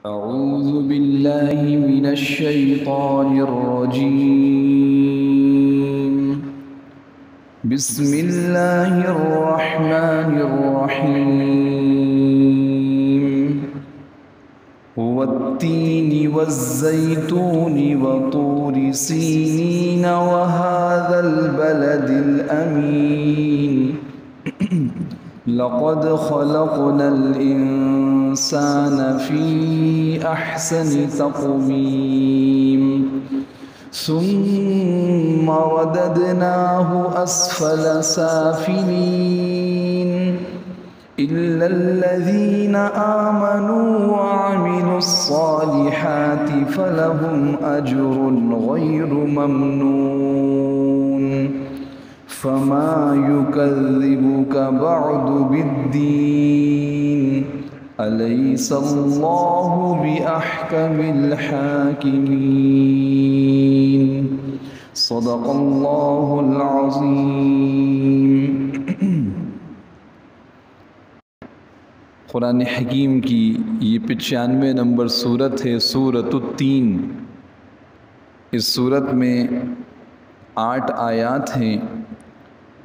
أعوذ بالله من الشيطان الرجيم. بسم الله الرحمن الرحيم. والتين والزيتون وطور سينين وهذا البلد الأمين. لقد خلقنا الإنسان في أحسن تقويم ثم رددناه أسفل سافلين إلا الذين آمنوا وعملوا الصالحات فلهم أجر غير ممنون. فما يكذبك بعد بالدين أليس الله بأحكم الحاكمين. صدق الله العظيم. قرآن حکیم کی یہ 95 نمبر سورت ہے، سورۃ التین. اس سورت میں 8 آیات ہیں،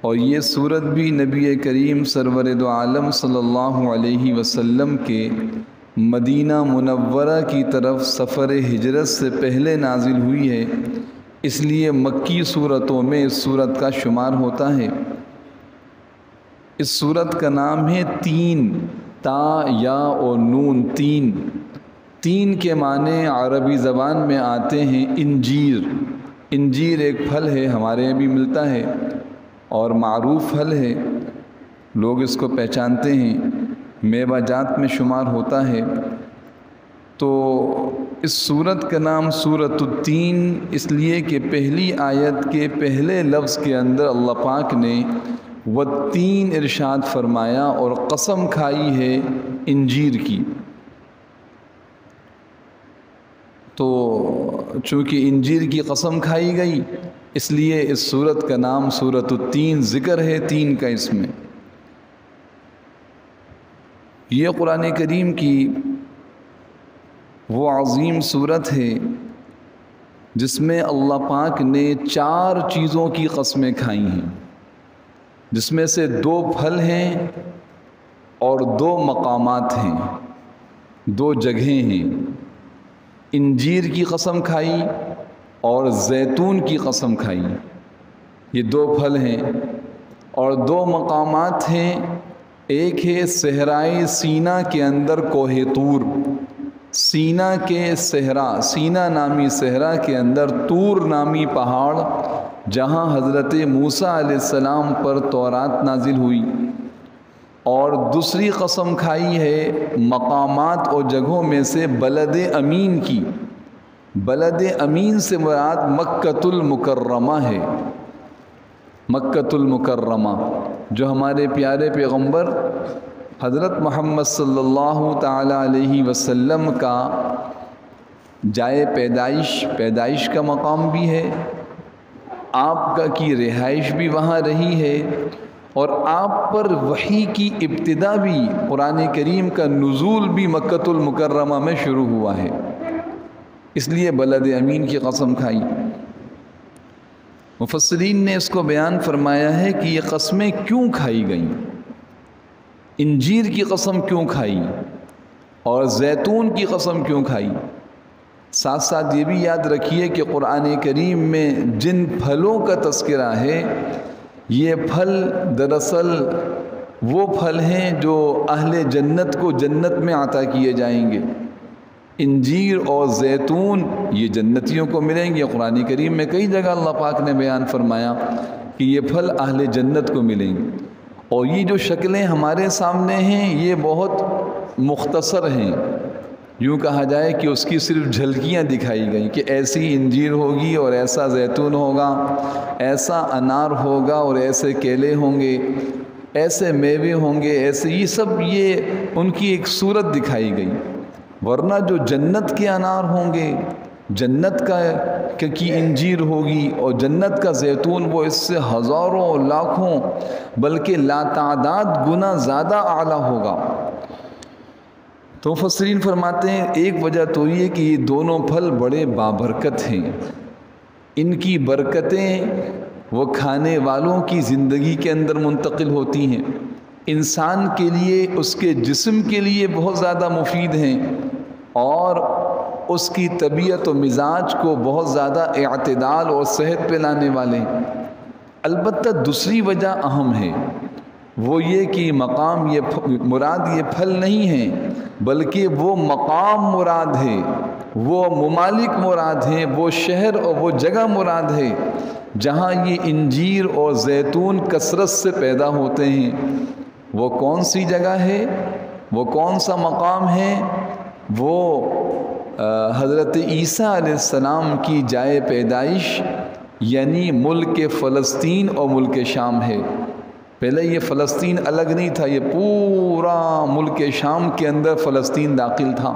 اور یہ سورت بھی نبی کریم سرور دو عالم صلی اللہ علیہ وسلم کے مدینہ منورہ کی طرف سفر ہجرت سے پہلے نازل ہوئی ہے، اس لیے مکی سورتوں میں اس سورت کا شمار ہوتا ہے. اس سورت کا نام ہے تین، تا یا اور نون. تین کے معنی عربی زبان میں آتے ہیں انجیر. انجیر ایک پھل ہے، ہمارے یہاں بھی ملتا ہے اور معروف پھل ہے، لوگ اس کو پہچانتے ہیں، میوہ جات میں شمار ہوتا ہے. تو اس سورت کا نام سورۃ التین اس لیے کہ پہلی آیت کے پہلے لفظ کے اندر اللہ پاک نے والتین ارشاد فرمایا اور قسم کھائی ہے انجیر کی. تو چونکہ انجیر کی قسم کھائی گئی اس لیے اس سورت کا نام سورۃ التین ذکر ہے تین کا اس میں. یہ قرآن کریم کی وہ عظیم سورت ہے جس میں اللہ پاک نے 4 چیزوں کی قسمیں کھائی ہیں، جس میں سے 2 پھل ہیں اور 2 مقامات ہیں، 2 جگہیں ہیں. انجیر کی قسم کھائی اور زیتون کی قسم کھائی. یہ 2 پھل ہیں اور 2 مقامات ہیں. ایک ہے صحرائے سینا کے اندر کوہ طور. سینا کے صحرا، سینا نامی صحرا کے اندر طور نامی پہاڑ، جہاں حضرت موسیٰ علیہ السلام پر تورات نازل ہوئی. اور دوسری قسم کھائی ہے مقامات اور جگہوں میں سے بلد امین کی. بلد امین سے مراد مکۃ المکرمہ ہے. مکۃ المکرمہ جو ہمارے پیارے پیغمبر حضرت محمد صلی اللہ تعالی علیہ وسلم کا جائے پیدائش کا مقام بھی ہے، آپ کا کی رہائش بھی وہاں رہی ہے، اور آپ پر وحی کی ابتدا بھی، قرآن کریم کا نزول بھی مکۃ المکرمہ میں شروع ہوا ہے. اس لیے بلد امین کی قسم کھائی. مفسرین نے اس کو بیان فرمایا ہے کہ یہ قسمیں کیوں کھائی گئیں، انجیر کی قسم کیوں کھائی اور زیتون کی قسم کیوں کھائی. ساتھ ساتھ یہ بھی یاد رکھیے کہ قرآن کریم میں جن پھلوں کا تذکرہ ہے یہ پھل دراصل وہ پھل ہیں جو اہل جنت کو جنت میں عطا کیے جائیں گے. انجیر اور زیتون یہ جنتیوں کو ملیں گے. قرآن کریم میں کئی جگہ اللہ پاک نے بیان فرمایا کہ یہ پھل اہل جنت کو ملیں گے. اور یہ جو شکلیں ہمارے سامنے ہیں یہ بہت مختصر ہیں، یوں کہا جائے کہ اس کی صرف جھلکیاں دکھائی گئیں کہ ایسی انجیر ہوگی اور ایسا زیتون ہوگا، ایسا انار ہوگا اور ایسے کیلے ہوں گے، ایسے میوے ہوں گے، ایسے یہ سب یہ ان کی ایک صورت دکھائی گئی. ورنہ جو جنت کے انار ہوں گے، جنت کی انجیر ہوگی اور جنت کا زیتون، وہ اس سے ہزاروں لاکھوں بلکہ لا تعداد گنا زیادہ اعلیٰ ہوگا. تو مفسرین فرماتے ہیں ایک وجہ تو یہ کہ یہ دونوں پھل بڑے بابرکت ہیں، ان کی برکتیں وہ کھانے والوں کی زندگی کے اندر منتقل ہوتی ہیں، انسان کے لیے، اس کے جسم کے لیے بہت زیادہ مفید ہیں، اور اس کی طبیعت و مزاج کو بہت زیادہ اعتدال اور صحت پہ لانے والے ہیں۔ البتہ دوسری وجہ اہم ہے، وہ یہ کہ مقام مراد یہ پھل نہیں ہیں، بلکہ وہ مقام مراد ہے، وہ ممالک مراد ہیں، وہ شہر اور وہ جگہ مراد ہے جہاں یہ انجیر اور زیتون کثرت سے پیدا ہوتے ہیں۔ وہ کون سی جگہ ہے، وہ کون سا مقام ہے؟ وہ حضرت عیسیٰ علیہ السلام کی جائے پیدائش یعنی ملک فلسطین اور ملک شام ہے۔ پہلے یہ فلسطین الگ نہیں تھا، یہ پورا ملک شام کے اندر فلسطین داخل تھا۔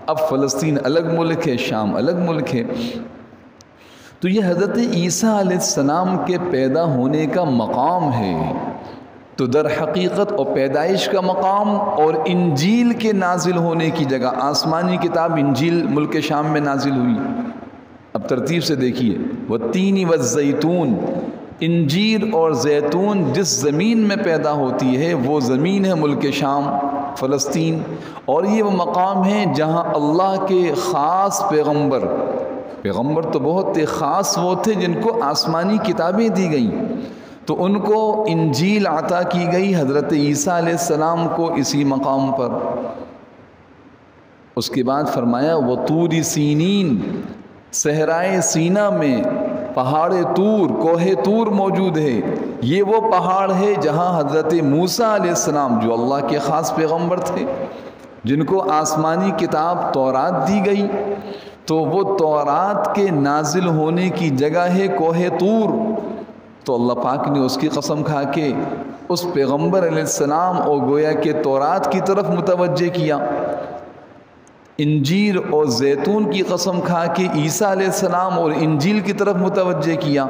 اب فلسطین الگ ملک ہے، شام الگ ملک ہے۔ تو یہ حضرت عیسیٰ علیہ السلام کے پیدا ہونے کا مقام ہے۔ تو در حقیقت اور پیدائش کا مقام اور انجیل کے نازل ہونے کی جگہ، آسمانی کتاب انجیل ملک شام میں نازل ہوئی۔ اب ترتیب سے دیکھیے، والتین والزیتون، انجیر اور زیتون جس زمین میں پیدا ہوتی ہے وہ زمین ہے ملک شام، فلسطین، اور یہ وہ مقام ہے جہاں اللہ کے خاص پیغمبر تو بہت خاص وہ تھے جن کو آسمانی کتابیں دی گئیں، تو ان کو انجیل عطا کی گئی حضرت عیسیٰ علیہ السلام کو اسی مقام پر۔ اس کے بعد فرمایا وطور سینین، صحرائے سینا میں پہاڑ طور، کوہ طور موجود ہے۔ یہ وہ پہاڑ ہے جہاں حضرت موسیٰ علیہ السلام جو اللہ کے خاص پیغمبر تھے، جن کو آسمانی کتاب تورات دی گئی، تو وہ تورات کے نازل ہونے کی جگہ ہے کوہ طور۔ تو اللہ پاک نے اس کی قسم کھا کے اس پیغمبر علیہ السلام اور گویا کہ تورات کی طرف متوجہ کیا، انجیر اور زیتون کی قسم کھا کے عیسیٰ علیہ السلام اور انجیل کی طرف متوجہ کیا،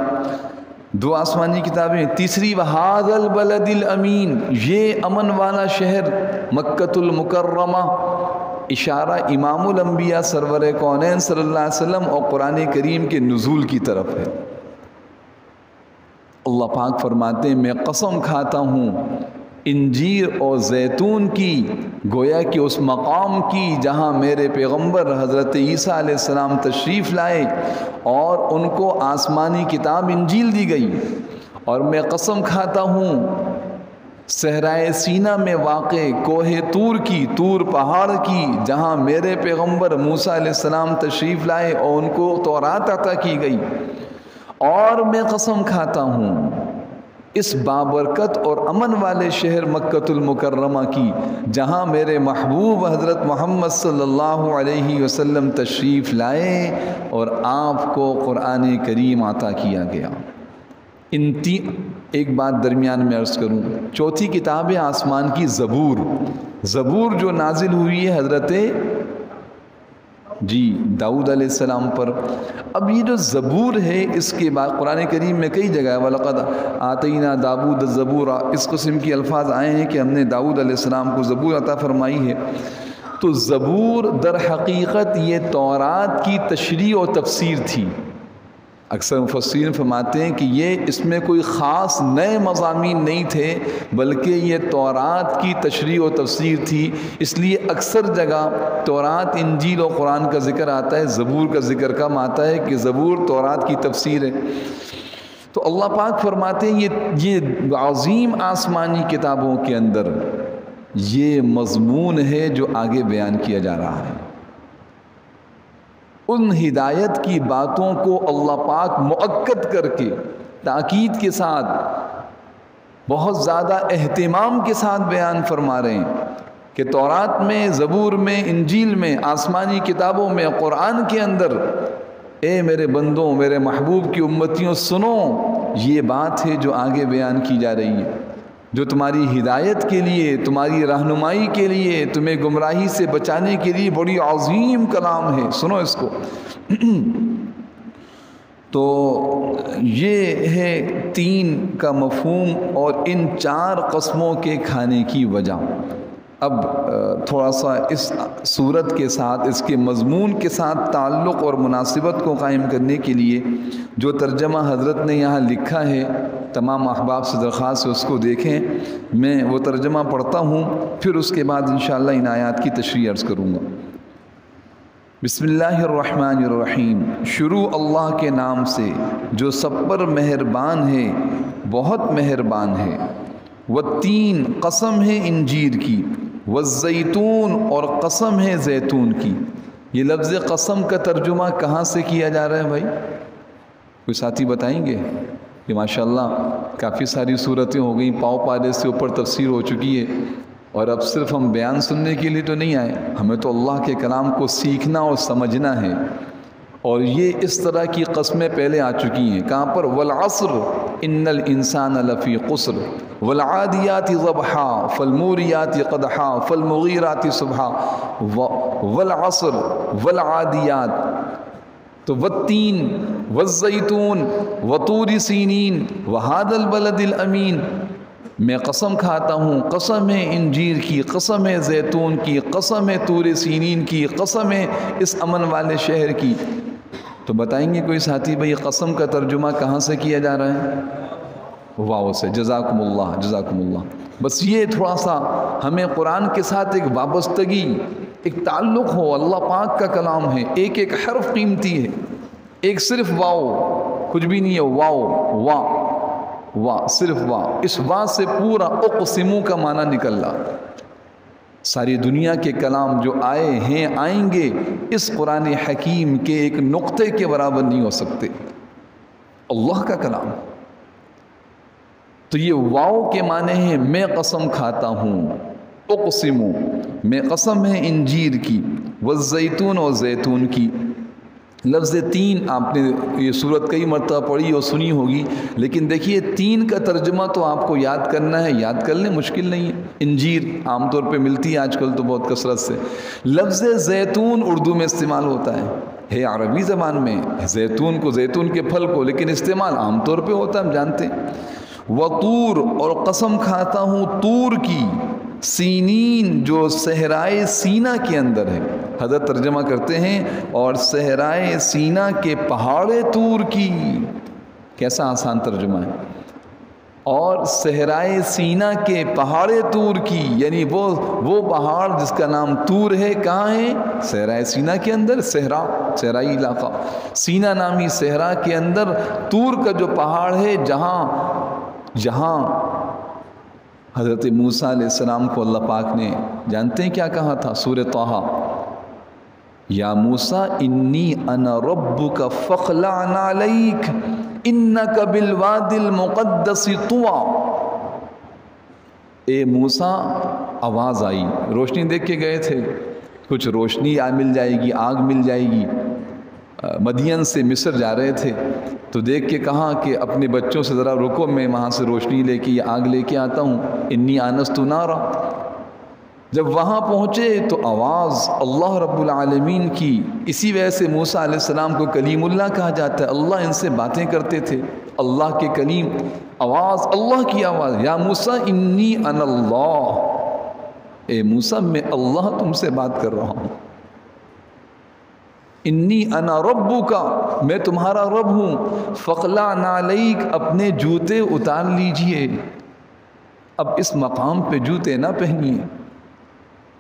دو آسمانی کتابیں۔ تیسری وہذا البلد الامین، یہ امن والا شہر مکۃ المکرمہ، اشارہ امام الانبیاء سرور کونین صلی اللہ علیہ وسلم اور قرآن کریم کے نزول کی طرف ہے۔ اللہ پاک فرماتے ہیں میں قسم کھاتا ہوں انجیر اور زیتون کی، گویا کہ اس مقام کی جہاں میرے پیغمبر حضرت عیسیٰ علیہ السلام تشریف لائے اور ان کو آسمانی کتاب انجیل دی گئی، اور میں قسم کھاتا ہوں صحرائے سینا میں واقع کوہ طور کی، طور پہاڑ کی، جہاں میرے پیغمبر موسیٰ علیہ السلام تشریف لائے اور ان کو تورات عطا کی گئی، اور میں قسم کھاتا ہوں اس بابرکت اور امن والے شہر مکۃ المکرمہ کی جہاں میرے محبوب حضرت محمد صلی اللہ علیہ وسلم تشریف لائے اور آپ کو قرآن کریم عطا کیا گیا۔ ایک بات درمیان میں عرض کروں، چوتھی کتاب آسمان کی زبور جو نازل ہوئی ہے حضرت داؤد علیہ السلام پر۔ اب یہ جو زبور ہے اس کے بعد قرآن کریم میں کئی جگہ وَلَقَدْ آتَيْنَا دَاوُودَ الزَّبُورَ اس قسم کی الفاظ آئے ہیں کہ ہم نے داؤد علیہ السلام کو زبور عطا فرمائی ہے۔ تو زبور در حقیقت یہ تورات کی تشریح و تفسیر تھی۔ اکثر مفسرین فرماتے ہیں کہ یہ اس میں کوئی خاص نئے مضامین نہیں تھے، بلکہ یہ تورات کی تشریح و تفسیر تھی۔ اس لیے اکثر جگہ تورات، انجیل اور قرآن کا ذکر آتا ہے، زبور کا ذکر کم آتا ہے کہ زبور تورات کی تفسیر ہے۔ تو اللہ پاک فرماتے ہیں یہ عظیم آسمانی کتابوں کے اندر یہ مضمون ہے جو آگے بیان کیا جا رہا ہے۔ ان ہدایت کی باتوں کو اللہ پاک مؤکد کر کے تاکید کے ساتھ بہت زیادہ اہتمام کے ساتھ بیان فرما رہے ہیں کہ تورات میں، زبور میں، انجیل میں، آسمانی کتابوں میں، قرآن کے اندر، اے میرے بندوں، میرے محبوب کی امتیوں سنو، یہ بات ہے جو آگے بیان کی جا رہی ہے، جو تمہاری ہدایت کے لیے، تمہاری رہنمائی کے لیے، تمہیں گمراہی سے بچانے کے لیے بڑی عظیم کلام ہے، سنو اس کو۔ تو یہ ہے 3 کا مفہوم اور ان 4 قسموں کے کھانے کی وجہ۔ اب تھوڑا سا اس صورت کے ساتھ، اس کے مضمون کے ساتھ تعلق اور مناسبت کو قائم کرنے کے لیے جو ترجمہ حضرت نے یہاں لکھا ہے، تمام احباب سے درخواست ہے اس کو دیکھیں۔ میں وہ ترجمہ پڑھتا ہوں، پھر اس کے بعد انشاءاللہ ان آیات کی تشریح عرض کروں گا۔ بسم اللہ الرحمن الرحیم، شروع اللہ کے نام سے جو سب پر مہربان ہے، بہت مہربان ہے۔ والتین، قسم ہے انجیر کی، والزیتون، اور قسم ہے زیتون کی۔ یہ لفظ قسم کا ترجمہ کہاں سے کیا جا رہا ہے بھائی؟ کوئی ساتھی بتائیں گے؟ کہ ماشاءاللہ کافی ساری صورتیں ہو گئیں، پاؤ پالے سے اوپر تفسیر ہو چکی ہے، اور اب صرف ہم بیان سننے کے لیے تو نہیں آئے، ہمیں تو اللہ کے کلام کو سیکھنا اور سمجھنا ہے۔ اور یہ اس طرح کی قسمیں پہلے آ چکی ہیں، کہاں پر؟ والعصر ان الانسان لفی خسر، والعادیات ضبحا، فالموریات قدحا، فالمغیرات صبحا، والعصر والعادیات، تو والتین والزیتون وطور سینین وہذا البلد الامین، میں قسم کھاتا ہوں، قسم ہے انجیر کی، قسم ہے زیتون کی، قسم ہے طور سینین کی، قسم ہے اس امن والے شہر کی۔ تو بتائیں گے کوئی ساتھی بھائی قسم کا ترجمہ کہاں سے کیا جا رہا ہے؟ واو سے۔ جزاکم اللہ، جزاکم اللہ۔ بس یہ تھوڑا سا ہمیں قرآن کے ساتھ ایک وابستگی، ایک تعلق ہو، اللہ پاک کا کلام ہے، ایک ایک حرف قیمتی ہے، ایک صرف واو کچھ بھی نہیں ہے، واو، وا، وا، صرف وا، اس وا سے پورا اقسمو کا معنی نکل رہا۔ ساری دنیا کے کلام جو آئے ہیں، آئیں گے، اس قرآن حکیم کے ایک نقطے کے برابر نہیں ہو سکتے، اللہ کا کلام۔ تو یہ واو کے معنی ہے میں قسم کھاتا ہوں، اقسمو، میں قسم ہے انجیر کی، والزیتون، اور زیتون کی۔ لفظ تین آپ نے یہ صورت کئی مرتبہ پڑھی اور سنی ہوگی، لیکن دیکھیے تین کا ترجمہ تو آپ کو یاد کرنا ہے، یاد کر لیں، مشکل نہیں ہے۔ انجیر عام طور پہ ملتی ہے آج کل تو بہت کثرت سے۔ لفظ زیتون اردو میں استعمال ہوتا ہے عربی زبان میں، زیتون کو، زیتون کے پھل کو، لیکن استعمال عام طور پہ ہوتا ہے، ہم جانتے ہیں۔ وطور، اور قسم کھاتا ہوں طور کی، سینین، جو صحرائے سینا کے اندر ہے۔ حضرت ترجمہ کرتے ہیں اور صحرائے سینا کے پہاڑ طور کی، کیسا آسان ترجمہ ہے۔ اور صحرائے سینا کے پہاڑ طور کی، یعنی وہ پہاڑ جس کا نام طور ہے، کہاں ہے؟ صحرائے سینا کے اندر، صحرا، صحرائی علاقہ، سینا نامی صحرا کے اندر طور کا جو پہاڑ ہے، جہاں حضرت موسیٰ علیہ السلام کو اللہ پاک نے جانتے ہیں کیا کہا تھا؟ سورہ طٰہٰ، یا موسیٰ انی انا ربک فاخلع نعلیک انک بالوادی المقدس طویٰ۔ اے موسیٰ، آواز آئی، روشنی دیکھ کے گئے تھے، کچھ روشنی مل جائے گی، آگ مل جائے گی، مدین سے مصر جا رہے تھے، تو دیکھ کے کہا کہ اپنے بچوں سے ذرا رکو، میں وہاں سے روشنی لے کے، آگ لے کے آتا ہوں، انی آنست نارا۔ جب وہاں پہنچے تو آواز اللہ رب العالمین کی، اسی وجہ سے موسیٰ علیہ السلام کو کلیم اللہ کہا جاتا ہے، اللہ ان سے باتیں کرتے تھے، اللہ کے کلیم، آواز اللہ کی آواز، یا موسیٰ انی انا اللہ، اے موسیٰ میں اللہ تم سے بات کر رہا ہوں، انی انا ربکا، میں تمہارا رب ہوں، فاخلع نعلیک، اپنے جوتے اتار لیجئے، اب اس مقام پہ جوتے نہ پہنیے،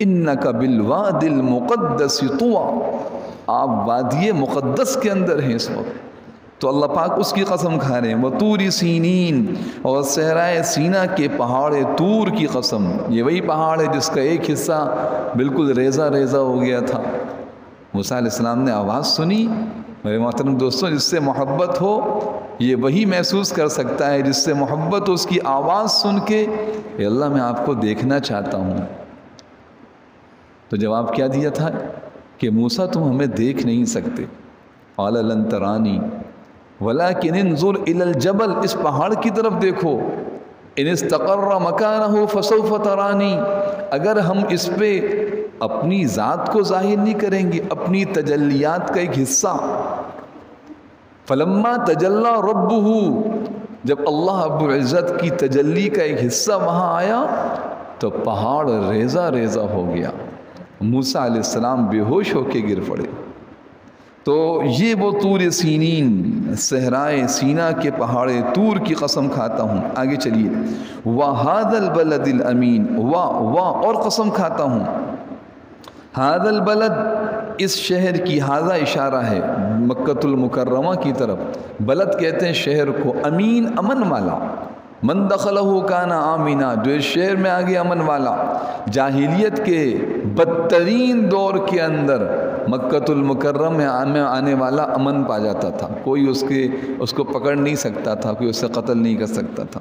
انک بالوادی المقدس طویٰ، آپ وادی مقدس کے اندر ہیں اس وقت۔ تو اللہ پاک اس کی قسم کھا رہے ہیں، وطور سینین، اور صحرائے سینا کے پہاڑ طور کی قسم۔ یہ وہی پہاڑ ہے جس کا ایک حصہ بالکل ریزہ ریزہ ہو گیا تھا۔ موسیٰ علیہ السلام نے آواز سنی، میرے محترم دوستوں، جس سے محبت ہو یہ وہی محسوس کر سکتا ہے، جس سے محبت ہو اس کی آواز سن کے، اے اللہ میں آپ کو دیکھنا چاہتا ہوں۔ تو جواب کیا دیا تھا کہ موسیٰ تم ہمیں دیکھ نہیں سکتے، قال لن ترانی ولکن انظر الی الجبل، اس پہاڑ کی طرف دیکھو، ان استقر مکانہ فسوف ترانی، اگر ہم اس پہ اپنی ذات کو ظاہر نہیں کریں گے، اپنی تجلیات کا ایک حصہ، فلما تجلی ربہ، جب اللہ رب العزت کی تجلی کا ایک حصہ وہاں آیا، تو پہاڑ ریزہ ریزہ ہو گیا، موسیٰ علیہ السلام بے ہوش ہو کے گر پڑے۔ تو یہ وہ طور سینین، صحرائے سینا کے پہاڑ طور کی قسم کھاتا ہوں۔ آگے چلیے، وَهَذَا الْبَلَدِ الْأَمِينَ، اور قسم کھاتا ہوں، هَذَا الْبَلَد، اس شہر کی، ہاذا اشارہ ہے مکۃ المکرمہ کی طرف، بلد کہتے ہیں شہر کو، امین امن والا، من دخلہ کان آمنا، جو اس شہر میں آگے امن والا۔ جاہلیت کے بدترین دور کے اندر مکۃ المکرم میں آنے والا امن پا جاتا تھا، کوئی اس کو پکڑ نہیں سکتا تھا، کوئی اس سے قتل نہیں کر سکتا تھا۔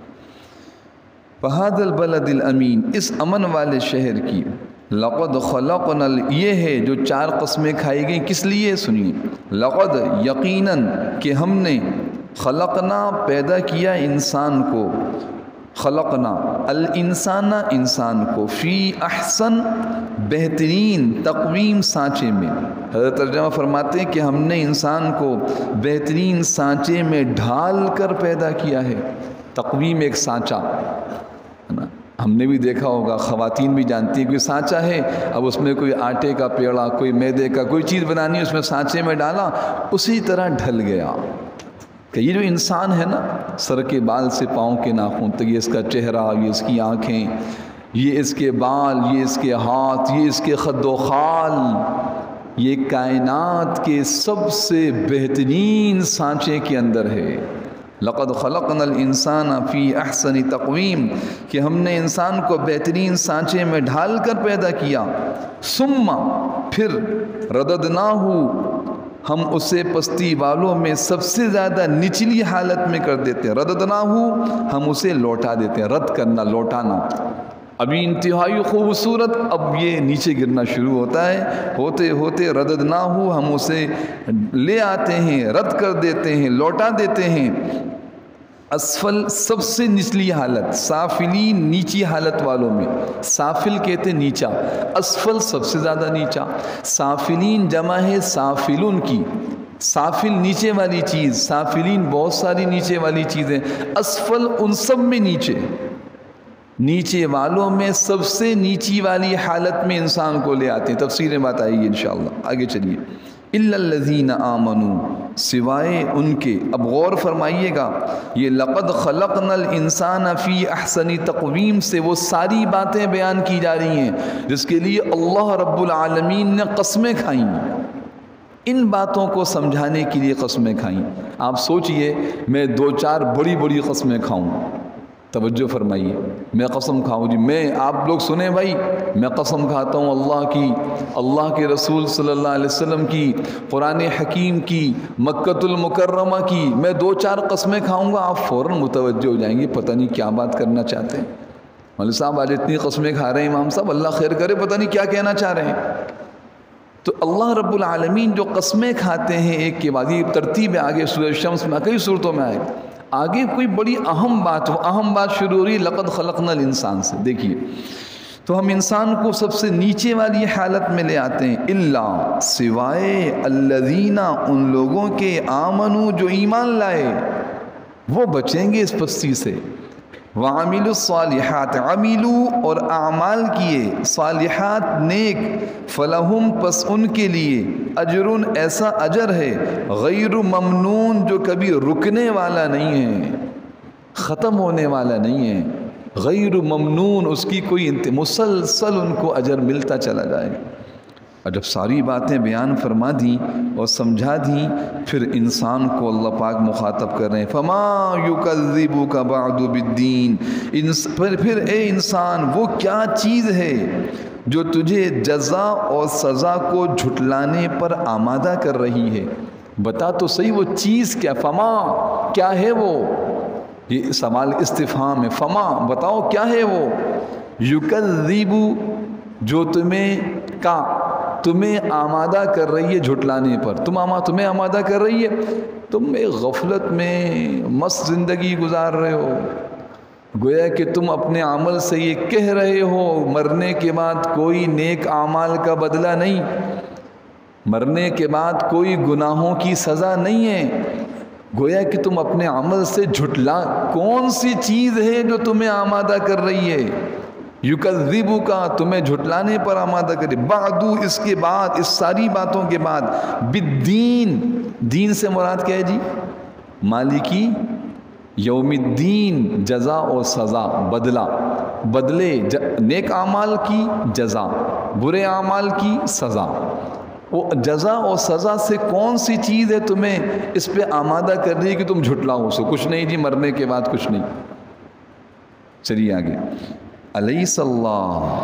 فَهَذَا الْبَلَدِ الْأَمِينَ، اس امن والے شہر کی، لقد خلقنا، یہ ہے جو چار قسمیں کھائی گئیں، کس لیے؟ سنیے، لقد، یقیناً کہ ہم نے، خلقنا پیدا کیا انسان کو، خلقنا الانسان، انسان کو، فی احسن بہترین تقویم سانچے میں۔ حضرت ترجمہ فرماتے ہیں کہ ہم نے انسان کو بہترین سانچے میں ڈھال کر پیدا کیا ہے۔ تقویم ایک سانچہ ہے نا، ہم نے بھی دیکھا ہوگا، خواتین بھی جانتی ہیں، کوئی سانچہ ہے، اب اس میں کوئی آٹے کا پیڑا، کوئی میدے کا، کوئی چیز بنانی، اس میں سانچے میں ڈالا، اسی طرح ڈھل گیا۔ کہ یہ جو انسان ہے نا، سر کے بال سے پاؤں کے ناخن تک، یہ اس کا چہرہ، یہ اس کی آنکھیں، یہ اس کے بال، یہ اس کے ہاتھ، یہ اس کے خد و خال، یہ کائنات کے سب سے بہترین سانچے کے اندر ہے۔ لقد خلقنا الانسان فی احسن تقویم، کہ ہم نے انسان کو بہترین سانچے میں ڈھال کر پیدا کیا۔ ثم، پھر، رددناہ، ہم اسے پستی والوں میں سب سے زیادہ نچلی حالت میں کر دیتے ہیں۔ رددناہ، ہم اسے لوٹا دیتے ہیں، رد کرنا، لوٹانا۔ ابھی انتہائی خوبصورت، اب یہ نیچے گرنا شروع ہوتا ہے، ہوتے ہوتے رددناہ، ہم اسے لے آتے ہیں، رد کر دیتے ہیں، لوٹا دیتے ہیں۔ اسفل، سب سے نچلی حالت، سافلین، نیچی حالت والوں میں، سافل کہتے نیچا، اسفل سب سے زیادہ نیچا، سافلین جمع ہے سافلون کی، سافل نیچے والی چیز، سافلین بہت ساری نیچے والی چیزیں، اسفل ان سب میں نیچے، نیچے والوں میں سب سے نیچی والی حالت میں انسان کو لے آتے ہیں۔ تفسیریں بات آئے گی انشاءاللہ، آگے چلیے۔ اِلَّا الَّذِينَ آمَنُوا، سوائے ان کے، اب غور فرمائیے گا، یہ لقد خلقنا الانسان فی احسن تقویم سے وہ ساری باتیں بیان کی جا رہی ہیں جس کے لیے اللہ رب العالمین نے قسمیں کھائیں، ان باتوں کو سمجھانے کے لیے قسمیں کھائیں۔ آپ سوچئے میں دو چار بڑی بڑی قسمیں کھاؤں، توجہ فرمائیے، میں قسم کھاؤں جی، میں، آپ لوگ سنیں بھائی، میں قسم کھاتا ہوں اللہ کی، اللہ کے رسول صلی اللہ علیہ وسلم کی، قرآن حکیم کی، مکۃ المکرمہ کی، میں دو چار قسمیں کھاؤں گا، آپ فوراً متوجہ ہو جائیں گے، پتہ نہیں کیا بات کرنا چاہتے ہیں۔ مولوی صاحب آج اتنی قسمیں کھا رہے ہیں، امام صاحب اللہ خیر کرے، پتہ نہیں کیا کہنا چاہ رہے ہیں۔ تو اللہ رب العالمین جو قسمیں کھاتے ہیں ایک کے بعد، یہ ترتیب ہے، آگے سورہ شمس میں کئی صورتوں میں آئے، آگے کوئی بڑی اہم بات، وہ اہم بات شروع ہو رہی ہے لقد خلقنا الانسان سے۔ دیکھیے، تو ہم انسان کو سب سے نیچے والی حالت میں لے آتے ہیں، الا، سوائے، الذین، ان لوگوں کے، آمنو، جو ایمان لائے، وہ بچیں گے اس پستی سے۔ وَعَمِلُوا الصَّالِحَاتِ، عَمِلُوا، اور اعمال کیے، صالحات، نیک، فَلَهُمْ، پس ان کے لیے، اجرٌ، ایسا اجر ہے، غیر ممنون، جو کبھی رکنے والا نہیں ہے، ختم ہونے والا نہیں ہے، غیر ممنون، اس کی کوئی مسلسل ان کو اجر ملتا چلا جائے۔ اور جب ساری باتیں بیان فرما دیں اور سمجھا دیں، پھر انسان کو اللہ پاک مخاطب کر رہے ہیں، فَمَا يُكَذِّبُكَ بَعْدُ بِالدِّينِ، پھر اے انسان، وہ کیا چیز ہے جو تجھے جزا اور سزا کو جھٹلانے پر آمادہ کر رہی ہے؟ بتا تو صحیح وہ چیز کیا، فما، کیا ہے وہ؟ یہ سوال استفہام ہے، فما، بتاؤ کیا ہے وہ؟ یکذب، جو تمہیں آمادہ کر رہی ہے جھٹلانے پر، تمہیں آمادہ کر رہی ہے، تم ایک غفلت میں مست زندگی گزار رہے ہو، گویا کہ تم اپنے عمل سے یہ کہہ رہے ہو مرنے کے بعد کوئی نیک اعمال کا بدلہ نہیں، مرنے کے بعد کوئی گناہوں کی سزا نہیں ہے، گویا کہ تم اپنے عمل سے جھٹلا، کون سی چیز ہے جو تمہیں آمادہ کر رہی ہے؟ یکذبک تمہیں جھٹلانے پر آمادہ کرے، بعدو اس کے بعد، اس ساری باتوں کے بعد، بالدین دین سے مراد کیا ہے جی؟ مالکی یوم الدین، جزا اور سزا، بدلہ، بدلے نیک اعمال کی جزا، برے اعمال کی سزا۔ وہ جزا اور سزا سے کون سی چیز ہے تمہیں اس پہ آمادہ کر رہی ہے کہ تم جھٹلاؤ اسے؟ کچھ نہیں جی، مرنے کے بعد کچھ نہیں۔ چلیے آگے، الیس اللہ،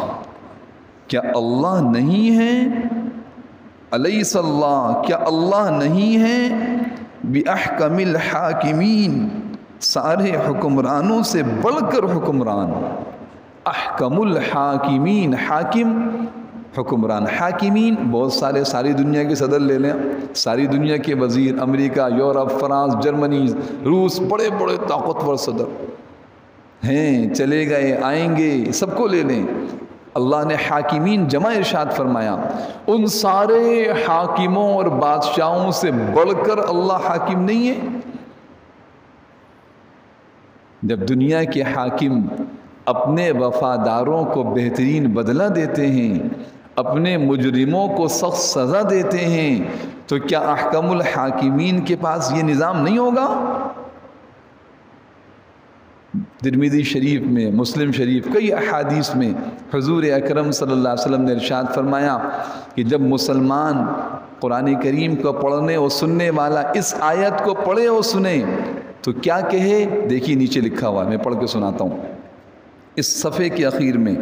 کیا اللہ نہیں ہے؟ الیس اللہ، کیا اللہ نہیں ہے؟ بِأَحْكَمِ الْحَاكِمِينَ، سارے حکمرانوں سے بڑھ کر حکمران۔ احکم الحاکمین، حاکم حکمران، حاکمین بہت سارے، ساری دنیا کے صدر لے لیں، ساری دنیا کے وزیر، امریکہ، یورپ، فرانس، جرمنی، روس، بڑے بڑے طاقتور صدر ہیں، چلے گئے آئیں گے، سب کو لے لیں۔ اللہ نے حاکمین جمع ارشاد فرمایا، ان سارے حاکموں اور بادشاہوں سے بڑھ کر اللہ حاکم نہیں ہے؟ جب دنیا کے حاکم اپنے وفاداروں کو بہترین بدلہ دیتے ہیں، اپنے مجرموں کو سخت سزا دیتے ہیں، تو کیا احکم الحاکمین کے پاس یہ نظام نہیں ہوگا؟ ترمذی شریف میں، مسلم شریف، کئی احادیث میں حضور اکرم صلی اللہ علیہ وسلم نے ارشاد فرمایا کہ جب مسلمان قرآن کریم کو پڑھنے اور سننے والا اس آیت کو پڑھے اور سنے تو کیا کہے؟ دیکھیے نیچے لکھا ہوا ہے، میں پڑھ کے سناتا ہوں۔ اس صفحے کے اخیر میں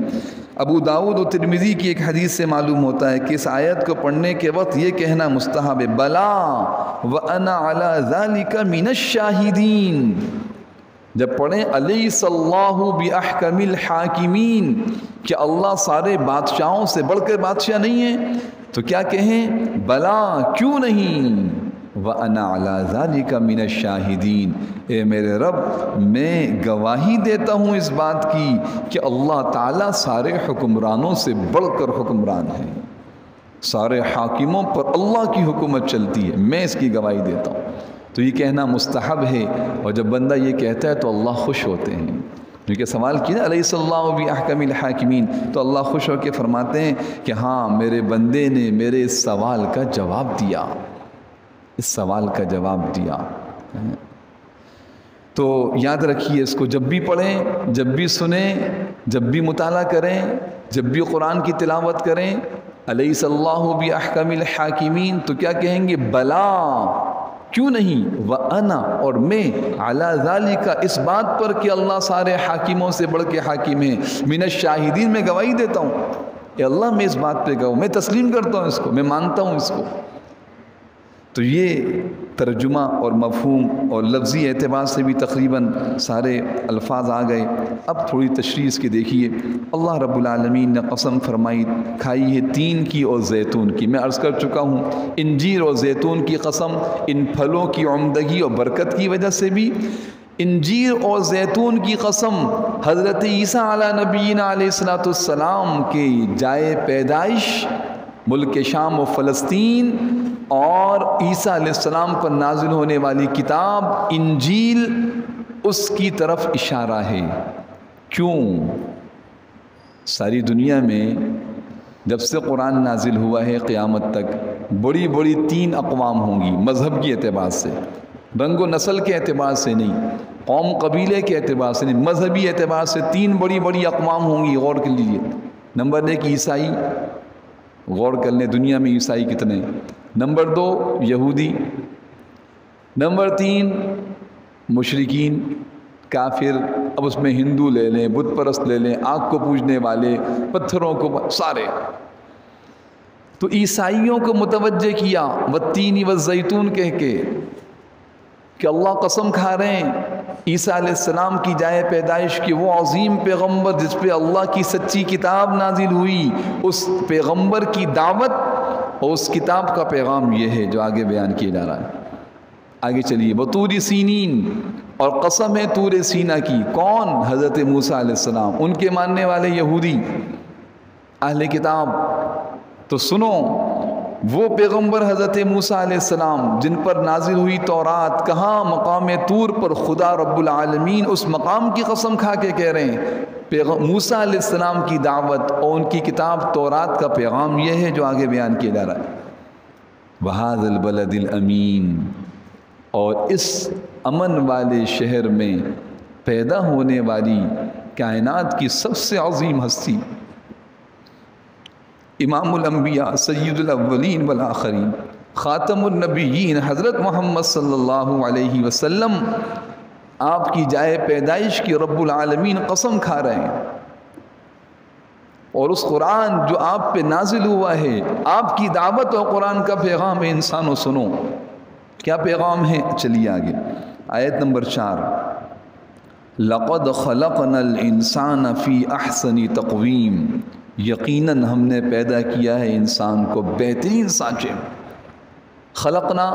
ابو داؤد و ترمذی کی ایک حدیث سے معلوم ہوتا ہے کہ اس آیت کو پڑھنے کے وقت یہ کہنا مستحب ہے، بلا وَأَنَا عَلَى ذَلِكَ مِنَ الشَّاهِدِينَ۔ جب پڑھیں الیس اللہ بِأَحْكَمِ الْحَاكِمِينَ، کہ اللہ سارے بادشاہوں سے بڑھ کر بادشاہ نہیں ہے، تو کیا کہیں؟ بلا، کیوں نہیں، وَأَنَا عَلَى ذَلِكَ مِنَ الشَّاهِدِينَ، اے میرے رب میں گواہی دیتا ہوں اس بات کی کہ اللہ تعالیٰ سارے حکمرانوں سے بڑھ کر حکمران ہے، سارے حاکموں پر اللہ کی حکومت چلتی ہے، میں اس کی گواہی دیتا ہوں۔ تو یہ کہنا مستحب ہے، اور جب بندہ یہ کہتا ہے تو اللہ خوش ہوتے ہیں، کیونکہ سوال کیا الیس اللہ بِأَحْكَمِ الْحَاكِمِينَ، تو اللہ خوش ہو کے فرماتے ہیں کہ ہاں میرے بندے نے میرے اس سوال کا جواب دیا، اس سوال کا جواب دیا۔ تو یاد رکھیے اس کو، جب بھی پڑھیں، جب بھی سنیں، جب بھی مطالعہ کریں، جب بھی قرآن کی تلاوت کریں، الیس اللہ بِأَحْكَمِ الْحَاكِمِينَ، تو کیا کہیں گے؟ بلا، کیوں نہیں، وَأَنَا، اور میں، عَلَى ذَلِكَ، اس بات پر کہ اللہ سارے حاکموں سے بڑھ کے حاکم ہیں، مِنَ الشَّاهِدِينَ، میں گواہی دیتا ہوں، اے اللہ میں اس بات پہ گواہ، میں تسلیم کرتا ہوں اس کو، میں مانتا ہوں اس کو۔ تو یہ ترجمہ اور مفہوم اور لفظی اعتبار سے بھی تقریباً سارے الفاظ آ گئے۔ اب تھوڑی تشریح اس کی دیکھیے۔ اللہ رب العالمین نے قسم فرمائی، کھائی ہے تین کی اور زیتون کی۔ میں عرض کر چکا ہوں، انجیر اور زیتون کی قسم ان پھلوں کی عمدگی اور برکت کی وجہ سے بھی، انجیر اور زیتون کی قسم حضرت عیسیٰ علیہ نبینا علیہ السلام کے جائے پیدائش ملک شام و فلسطین، اور عیسیٰ علیہ السلام پر نازل ہونے والی کتاب انجیل، اس کی طرف اشارہ ہے۔ کیوں؟ ساری دنیا میں جب سے قرآن نازل ہوا ہے قیامت تک بڑی بڑی تین اقوام ہوں گی، مذہب کے اعتبار سے، رنگ و نسل کے اعتبار سے نہیں، قوم قبیلے کے اعتبار سے نہیں، مذہبی اعتبار سے تین بڑی بڑی اقوام ہوں گی۔ غور کر لیجیے۔ نمبر 1 عیسائی، غور کر لیں دنیا میں عیسائی کتنے ہیں۔ نمبر 2 یہودی، نمبر 3 مشرکین، کافر، اب اس میں ہندو لے لیں، بت پرست لے لیں، آگ کو پوجنے والے، پتھروں کو، سارے۔ تو عیسائیوں کو متوجہ کیا والتین والزیتون کہہ کے کہ اللہ قسم کھا رہے ہیں عیسیٰ علیہ السلام کی جائے پیدائش کی، وہ عظیم پیغمبر جس پہ اللہ کی سچی کتاب نازل ہوئی، اس پیغمبر کی دعوت اور اس کتاب کا پیغام یہ ہے جو آگے بیان کیا جا رہا ہے۔ آگے چلیے، بطور سینین، اور قسم ہے طور سینا کی۔ کون؟ حضرت موسیٰ علیہ السلام، ان کے ماننے والے یہودی اہل کتاب۔ تو سنو، وہ پیغمبر حضرت موسیٰ علیہ السلام جن پر نازل ہوئی تورات، کہاں؟ مقام طور پر۔ خدا رب العالمین اس مقام کی قسم کھا کے کہہ رہے ہیں موسیٰ علیہ السلام کی دعوت اور ان کی کتاب تورات کا پیغام یہ ہے جو آگے بیان کیا جا رہا ہے. وَهَذَا الْبَلَدِ الْأَمِينَ، اور اس امن والے شہر میں پیدا ہونے والی کائنات کی سب سے عظیم ہستی، امام الانبیاء سید الاولین والآخرین خاتم النبیین حضرت محمد صلی اللہ علیہ وسلم، آپ کی جائے پیدائش کی رب العالمین قسم کھا رہے ہیں. اور اس قرآن جو آپ پہ نازل ہوا ہے، آپ کی دعوت اور قرآن کا پیغام ہے. انسانوں سنو، کیا پیغام ہے؟ چلیے آگے آیت نمبر 4. لَقَدْ خَلَقْنَا الْإِنسَانَ فِي أَحْسَنِ تَقْوِيمٍ، یقیناً ہم نے پیدا کیا ہے انسان کو بہترین سانچے. خلقنا،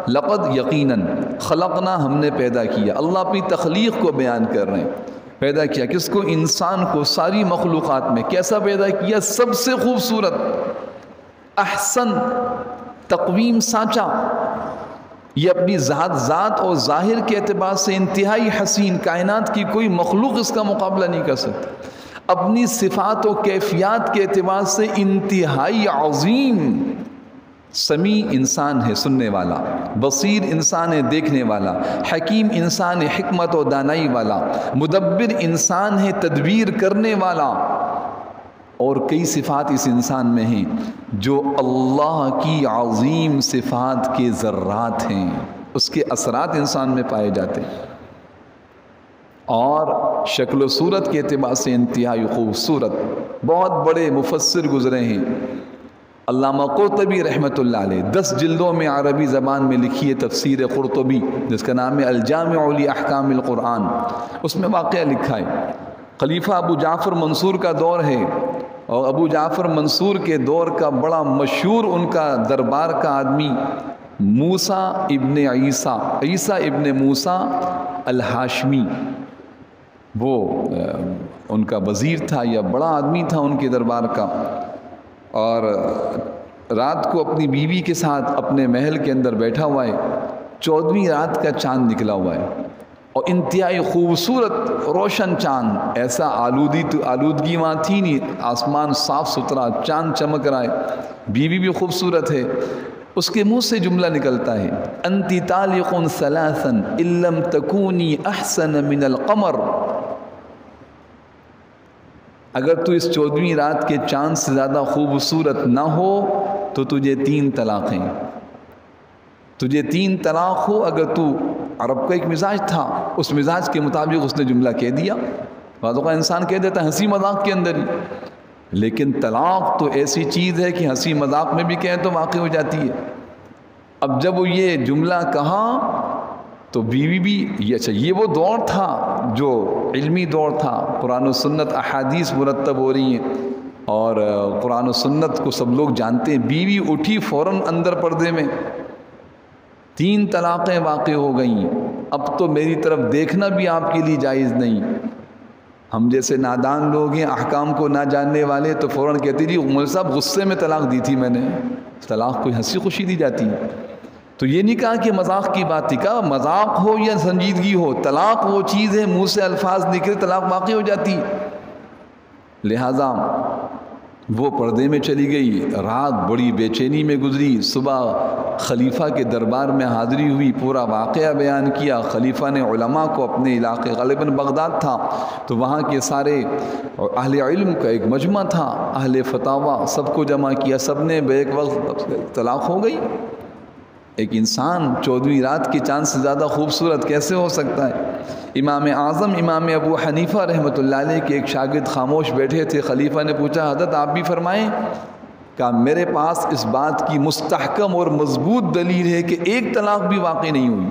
لقد، یقیناً، خلقنا ہم نے پیدا کیا. اللہ اپنی تخلیق کو بیان کر رہے ہیں. پیدا کیا کس کو؟ انسان کو. ساری مخلوقات میں کیسا پیدا کیا؟ سب سے خوبصورت. احسن تقویم، سانچا. یہ اپنی ذات اور ظاہر کے اعتبار سے انتہائی حسین، کائنات کی کوئی مخلوق اس کا مقابلہ نہیں کر سکتی. اپنی صفات و کیفیات کے اعتبار سے انتہائی عظیم. سمیع انسان ہے، سننے والا. بصیر انسان ہے، دیکھنے والا. حکیم انسان ہے، حکمت و دانائی والا. مدبر انسان ہے، تدبیر کرنے والا. اور کئی صفات اس انسان میں ہیں جو اللہ کی عظیم صفات کے ذرات ہیں، اس کے اثرات انسان میں پائے جاتے ہیں. اور شکل و صورت کے اعتبار سے انتہائی خوبصورت. بہت بڑے مفسر گزرے ہیں. علامہ قرطبی رحمۃ اللہ علیہ 10 جلدوں میں عربی زبان میں لکھی ہے تفسیر قرطبی، جس کا نام ہے الجامع لاحکام القرآن. اس میں واقعہ لکھا ہے. خلیفہ ابو جعفر منصور کا دور ہے، اور ابو جعفر منصور کے دور کا بڑا مشہور ان کا دربار کا آدمی موسیٰ ابن عیسیٰ ابن موسیٰ الہاشمی، وہ ان کا وزیر تھا یا بڑا آدمی تھا ان کے دربار کا. اور رات کو اپنی بیوی کے ساتھ اپنے محل کے اندر بیٹھا ہوا ہے. 14ویں رات کا چاند نکلا ہوا ہے، اور انتہائی خوبصورت روشن چاند. ایسا آلودگی وہاں تھی نہیں، آسمان صاف ستھرا، چاند چمک رہا ہے، بیوی بھی خوبصورت ہے. اس کے منہ سے جملہ نکلتا ہے انتی طالق ثلاثا ان لم تکونی احسن من القمر. اگر تو اس 14ویں رات کے چاند سے زیادہ خوبصورت نہ ہو تو تجھے 3 طلاقیں. تجھے 3 طلاق ہو. اگر تو، عرب کا ایک مزاج تھا، اس مزاج کے مطابق اس نے جملہ کہہ دیا. بعض اوقات انسان کہہ دیتا ہے ہنسی مذاق کے اندر ہی، لیکن طلاق تو ایسی چیز ہے کہ ہنسی مذاق میں بھی کہیں تو واقع ہو جاتی ہے. اب جب وہ یہ جملہ کہا تو بیوی بھی یہ وہ دور تھا جو علمی دور تھا. قرآن و سنت احادیث مرتب ہو رہی ہیں اور قرآن و سنت کو سب لوگ جانتے ہیں. بیوی اٹھی فوراً اندر پردے میں، 3 طلاقیں واقع ہو گئیں. اب تو میری طرف دیکھنا بھی آپ کے لیے جائز نہیں. ہم جیسے نادان لوگ ہیں، احکام کو نہ جاننے والے، تو فوراً کہتے جی مولوی صاحب غصے میں طلاق دی تھی میں نے. طلاق کوئی ہنسی خوشی دی جاتی ہے. تو یہ نہیں کہا کہ مذاق کی بات تھی، کہا مذاق ہو یا سنجیدگی ہو، طلاق وہ چیز ہے منہ سے الفاظ نکلے طلاق واقع ہو جاتی. لہذا وہ پردے میں چلی گئی. رات بڑی بے چینی میں گزری. صبح خلیفہ کے دربار میں حاضری ہوئی، پورا واقعہ بیان کیا. خلیفہ نے علماء کو اپنے علاقے، غالباً بغداد تھا تو وہاں کے سارے اہل علم کا ایک مجمع تھا، اہل فتاویٰ، سب کو جمع کیا. سب نے بیک وقت طلاق ہو گئی. ایک انسان 14ویں رات کے چاند سے زیادہ خوبصورت کیسے ہو سکتا ہے؟ امام اعظم امام ابو حنیفہ رحمۃ اللہ علیہ کے ایک شاگرد خاموش بیٹھے تھے. خلیفہ نے پوچھا حضرت آپ بھی فرمائیں. کہا میرے پاس اس بات کی مستحکم اور مضبوط دلیل ہے کہ 1 طلاق بھی واقع نہیں ہوئی.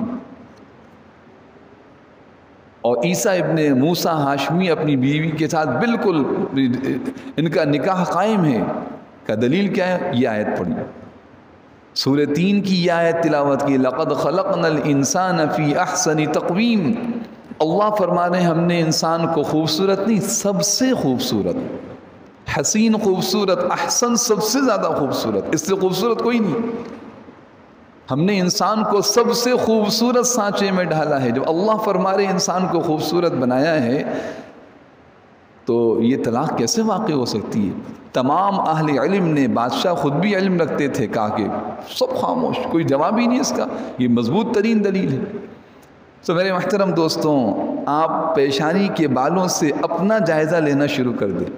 اور عیسیٰ ابن موسیٰ ہاشمی اپنی بیوی کے ساتھ بالکل ان کا نکاح قائم ہے. کا دلیل کیا ہے؟ یہ آیت پڑھی، سورہ 3 کی یہ آیت تلاوت کی. لقد خلقنا الانسان فی احسن تقویم. اللہ فرما رہے ہیں ہم نے انسان کو خوبصورت نہیں، سب سے خوبصورت، حسین خوبصورت، احسن سب سے زیادہ خوبصورت، اس سے خوبصورت کوئی نہیں. ہم نے انسان کو سب سے خوبصورت سانچے میں ڈالا ہے. جب اللہ فرما رہے انسان کو خوبصورت بنایا ہے تو یہ طلاق کیسے واقع ہو سکتی ہے؟ تمام اہل علم نے، بادشاہ خود بھی علم رکھتے تھے، کہا کہ سب خاموش، کوئی جواب ہی نہیں اس کا، یہ مضبوط ترین دلیل ہے۔ تو میرے محترم دوستوں، آپ پیشانی کے بالوں سے اپنا جائزہ لینا شروع کر دیں،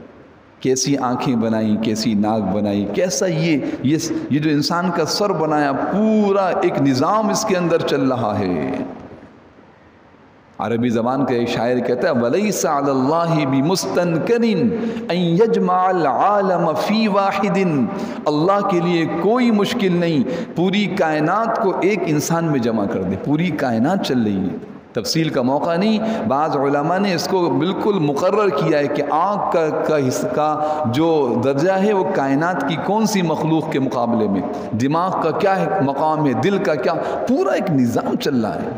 کیسی آنکھیں بنائیں، کیسی ناک بنائی، کیسا یہ جو انسان کا سر بنایا، پورا ایک نظام اس کے اندر چل رہا ہے۔ عربی زبان کا ایک شاعر کہتا ہے وَلَيْسَ عَلَى اللَّهِ بِمُسْتَنْكَرٍ أَن يَجْمَعَ الْعَالَمَ فِي وَاحِدٍ، اللہ کے لیے کوئی مشکل نہیں پوری کائنات کو ایک انسان میں جمع کر دے۔ پوری کائنات چل رہی ہے، تفصیل کا موقع نہیں، بعض علماء نے اس کو بالکل مقرر کیا ہے کہ آنکھ کا حصہ کا جو درجہ ہے وہ کائنات کی کون سی مخلوق کے مقابلے میں، دماغ کا کیا ہے مقام ہے، دل کا کیا، پورا ایک نظام چل رہا ہے۔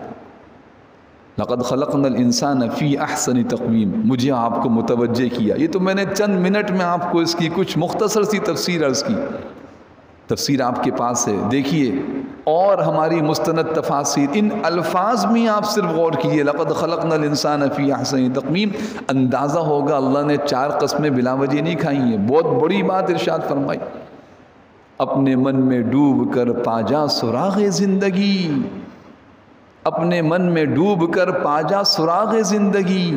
لقد خلقنا الانسان فی احسن تقویم، مجھے آپ کو متوجہ کیا، یہ تو میں نے چند منٹ میں آپ کو اس کی کچھ مختصر سی تفسیر عرض کی، تفسیر آپ کے پاس ہے، دیکھیے، اور ہماری مستند تفاسیر، ان الفاظ میں آپ صرف غور کیجئے، لقد خلقنا الانسان فی احسن تقویم، اندازہ ہوگا اللہ نے 4 قسمیں بلا وجہ نہیں کھائی ہیں، بہت بڑی بات ارشاد فرمائی، اپنے من میں ڈوب کر پا جا سراغ زندگی، اپنے من میں ڈوب کر پا جا سراغ زندگی،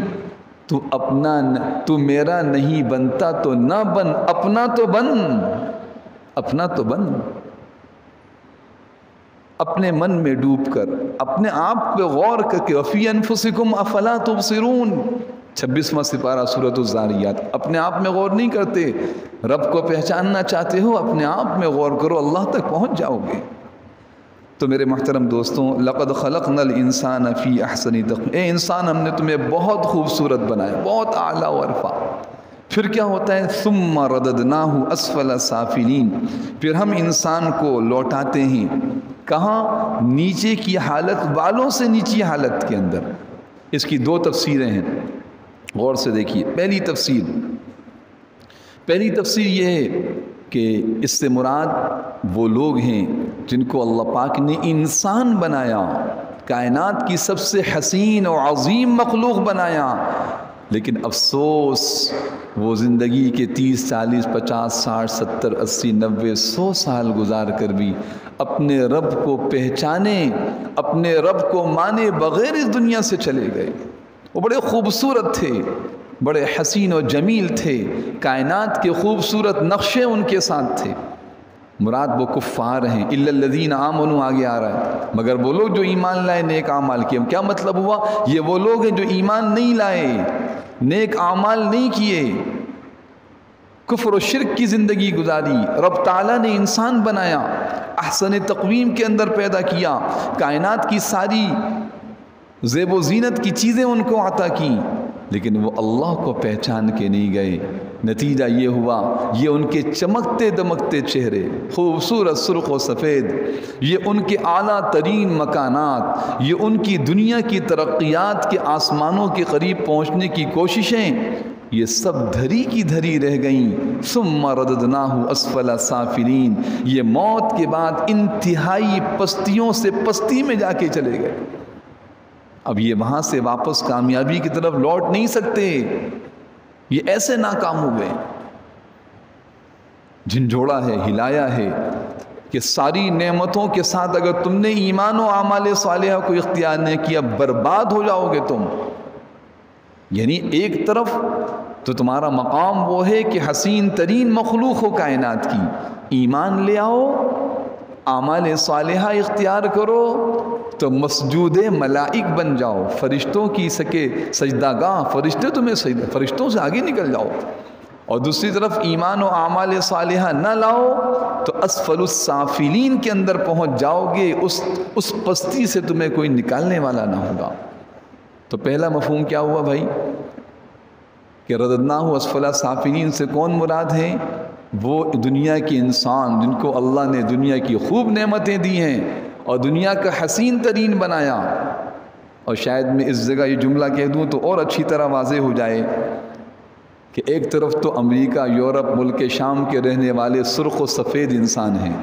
تو میرا نہیں بنتا تو نہ بن، اپنا تو بن، اپنا تو بن، اپنے من میں ڈوب کر، اپنے آپ پہ غور کر کے، وَفِي أَنفُسِكُمْ أَفَلَا تُبْصِرُونَ، 26واں سپارہ سورۃ الذاریات۔ اپنے آپ میں غور نہیں کرتے، رب کو پہچاننا چاہتے ہو، اپنے آپ میں غور کرو، اللہ تک پہنچ جاؤ گے۔ تو میرے محترم دوستوں، لقد خلقنا الانسان فی احسن تقویم، اے انسان ہم نے تمہیں بہت خوبصورت بنایا، بہت اعلیٰ و عرفہ۔ پھر کیا ہوتا ہے؟ ثم رددناہ اسفل سافلین، پھر ہم انسان کو لوٹاتے ہیں کہاں؟ نیچے کی حالت، بالوں سے نیچی حالت کے اندر۔ اس کی 2 تفسیریں ہیں، غور سے دیکھیے۔ پہلی تفسیر یہ ہے کہ اس سے مراد وہ لوگ ہیں جن کو اللہ پاک نے انسان بنایا، کائنات کی سب سے حسین و عظیم مخلوق بنایا، لیکن افسوس وہ زندگی کے 30 40 50 60 70 80 90 100 سال گزار کر بھی اپنے رب کو پہچانے، اپنے رب کو مانے بغیر اس دنیا سے چلے گئے۔ وہ بڑے خوبصورت تھے، بڑے حسین و جمیل تھے، کائنات کے خوبصورت نقشے ان کے ساتھ تھے۔ مراد وہ کفار ہیں، الا الذین آمنوا آگے آ رہا ہے، مگر وہ لوگ جو ایمان لائے، نیک اعمال کیے۔ کیا مطلب ہوا؟ یہ وہ لوگ ہیں جو ایمان نہیں لائے، نیک اعمال نہیں کیے، کفر و شرک کی زندگی گزاری۔ رب تعالیٰ نے انسان بنایا، احسن تقویم کے اندر پیدا کیا، کائنات کی ساری زیب و زینت کی چیزیں ان کو عطا کی، لیکن وہ اللہ کو پہچان کے نہیں گئے۔ نتیجہ یہ ہوا، یہ ان کے چمکتے دمکتے چہرے، خوبصورت سرخ و سفید، یہ ان کے اعلیٰ ترین مکانات، یہ ان کی دنیا کی ترقیات کے آسمانوں کے قریب پہنچنے کی کوششیں، یہ سب دھری کی دھری رہ گئیں۔ ثم رددناہ اسفل سافلین، یہ موت کے بعد انتہائی پستیوں سے پستی میں جا کے چلے گئے۔ اب یہ وہاں سے واپس کامیابی کی طرف لوٹ نہیں سکتے، یہ ایسے ناکام ہو گئے، جھنجھوڑا ہے، ہلایا ہے کہ ساری نعمتوں کے ساتھ اگر تم نے ایمان و اعمال صالحہ کو اختیار نہیں کیا، برباد ہو جاؤ گے تم۔ یعنی ایک طرف تو تمہارا مقام وہ ہے کہ حسین ترین مخلوق ہو کائنات کی، ایمان لے آؤ، اعمال صالحہ اختیار کرو تو مسجود ملائک بن جاؤ، فرشتوں کی سجدہ گاہ، فرشتے تمہیں سجدہ، فرشتوں سے آگے نکل جاؤ۔ اور دوسری طرف ایمان و اعمال صالحہ نہ لاؤ تو اسفل السافلین کے اندر پہنچ جاؤ گے، اس پستی سے تمہیں کوئی نکالنے والا نہ ہوگا۔ تو پہلا مفہوم کیا ہوا بھائی کہ رددناہ اسفل سافلین سے کون مراد ہے؟ وہ دنیا کے انسان جن کو اللہ نے دنیا کی خوب نعمتیں دی ہیں اور دنیا کا حسین ترین بنایا۔ اور شاید میں اس جگہ یہ جملہ کہہ دوں تو اور اچھی طرح واضح ہو جائے کہ ایک طرف تو امریکہ، یورپ، ملک شام کے رہنے والے سرخ و سفید انسان ہیں،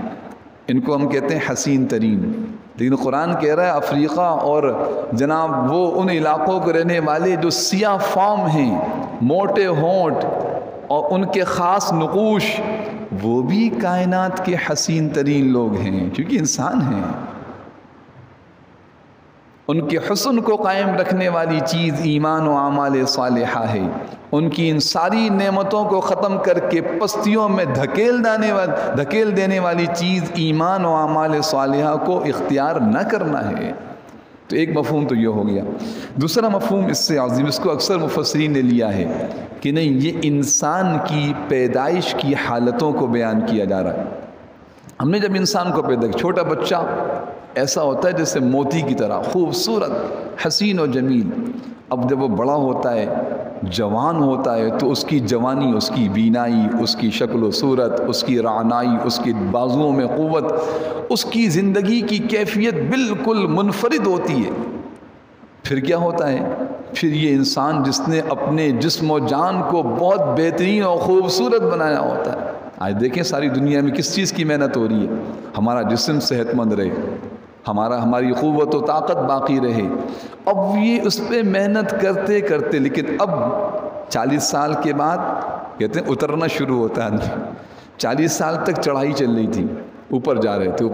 ان کو ہم کہتے ہیں حسین ترین، لیکن قرآن کہہ رہا ہے افریقہ اور جناب وہ ان علاقوں کے رہنے والے جو سیاہ فام ہیں، موٹے ہونٹ اور ان کے خاص نقوش، وہ بھی کائنات کے حسین ترین لوگ ہیں، کیونکہ انسان ہیں۔ ان کے حسن کو قائم رکھنے والی چیز ایمان و اعمال صالحہ ہے۔ ان کی ان ساری نعمتوں کو ختم کر کے پستیوں میں دھکیل دینے والی چیز ایمان و اعمال صالحہ کو اختیار نہ کرنا ہے۔ تو ایک مفہوم تو یہ ہو گیا۔ دوسرا مفہوم اس سے عظیم، اس کو اکثر مفسرین نے لیا ہے کہ نہیں، یہ انسان کی پیدائش کی حالتوں کو بیان کیا جا رہا ہے۔ ہم نے جب انسان کو پیدا کیا، چھوٹا بچہ ایسا ہوتا ہے جیسے موتی کی طرح خوبصورت، حسین و جمیل۔ اب جب وہ بڑا ہوتا ہے، جوان ہوتا ہے، تو اس کی جوانی، اس کی بینائی، اس کی شکل و صورت، اس کی رعنائی، اس کی بازوؤں میں قوت، اس کی زندگی کی کیفیت بالکل منفرد ہوتی ہے۔ پھر کیا ہوتا ہے؟ پھر یہ انسان جس نے اپنے جسم و جان کو بہت بہترین اور خوبصورت بنایا ہوتا ہے، آج دیکھیں ساری دنیا میں کس چیز کی محنت ہو رہی ہے؟ ہمارا جسم صحت مند رہے، ہماری قوت و طاقت باقی رہے۔ اب یہ اس پہ محنت کرتے کرتے، لیکن اب 40 سال کے بعد کہتے ہیں اترنا شروع ہوتا ہے۔ 40 سال تک چڑھائی چل رہی تھی، اوپر جا رہے تھے،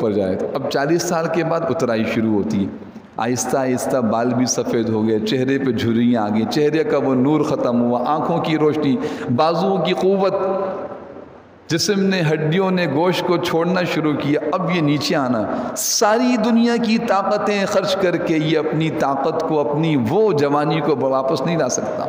اب 40 سال کے بعد اترائی شروع ہوتی ہے۔ آہستہ آہستہ بال بھی سفید ہو گئے، چہرے پہ جھریاں آ گئی، چہرے کا وہ نور ختم ہوا، آنکھوں کی روشنی، بازوؤں کی قوت، جسم نے، ہڈیوں نے گوشت کو چھوڑنا شروع کیا۔ اب یہ نیچے آنا، ساری دنیا کی طاقتیں خرچ کر کے یہ اپنی طاقت کو، اپنی وہ جوانی کو واپس نہیں لا سکتا۔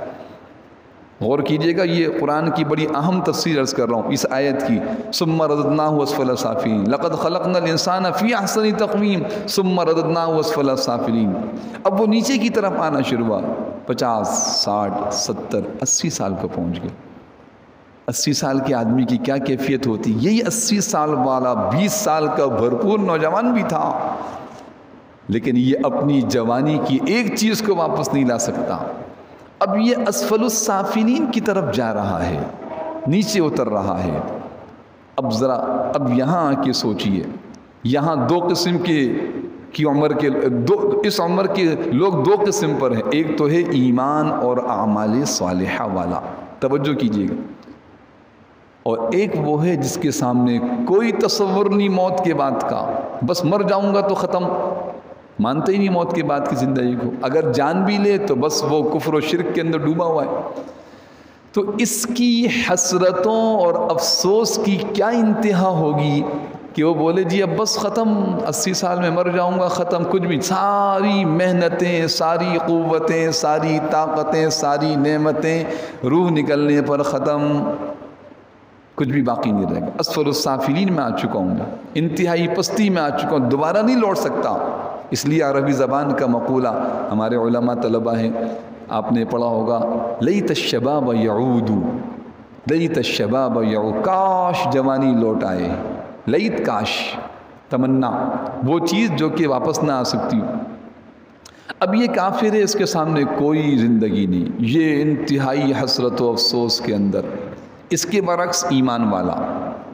غور کیجئے گا، یہ قرآن کی بڑی اہم تفسیر عرض کر رہا ہوں اس آیت کی۔ ثم رددناہ اسفل سافلین، لقد خلقنا الانسان فی احسن تقویم ثم رددناہ اسفل سافلین۔ اب وہ نیچے کی طرف آنا شروع ہوا، 50 60 70 80 سال کو پہنچ گئے۔ 80 سال کے آدمی کی کیا کیفیت ہوتی؟ یہی 80 سال والا 20 سال کا بھرپور نوجوان بھی تھا، لیکن یہ اپنی جوانی کی ایک چیز کو واپس نہیں لا سکتا۔ اب یہ اسفل السافلین کی طرف جا رہا ہے، نیچے اتر رہا ہے۔ اب یہاں آ کے سوچئے، یہاں دو قسم کی عمر کے اس عمر کے لوگ دو قسم پر ہیں۔ ایک تو ہے ایمان اور اعمال صالحہ والا، توجہ کیجئے گا، اور ایک وہ ہے جس کے سامنے کوئی تصور نہیں موت کے بعد کا، بس مر جاؤں گا تو ختم، مانتے ہی نہیں موت کے بعد کی زندگی کو، اگر جان بھی لے تو بس وہ کفر و شرک کے اندر ڈوبا ہوا ہے۔ تو اس کی حسرتوں اور افسوس کی کیا انتہا ہوگی کہ وہ بولے جی اب بس ختم، 80 سال میں مر جاؤں گا، ختم، کچھ بھی، ساری محنتیں، ساری قوتیں، ساری طاقتیں، ساری نعمتیں روح نکلنے پر ختم، کچھ بھی باقی نہیں رہے گا۔ اسفل السافلین میں آ چکا ہوں، انتہائی پستی میں آ چکا ہوں، دوبارہ نہیں لوٹ سکتا۔ اس لیے عربی زبان کا مقولہ ہمارے علماء طلبہ ہیں، آپ نے پڑھا ہوگا، لیت الشباب یعود، لیت الشباب یعود، کاش جوانی لوٹ آئے، لیت، کاش، تمنا، وہ چیز جو کہ واپس نہ آ سکتی۔ اب یہ کافر ہے، اس کے سامنے کوئی زندگی نہیں، یہ انتہائی حسرت و افسوس کے اندر۔ اس کے برعکس ایمان والا،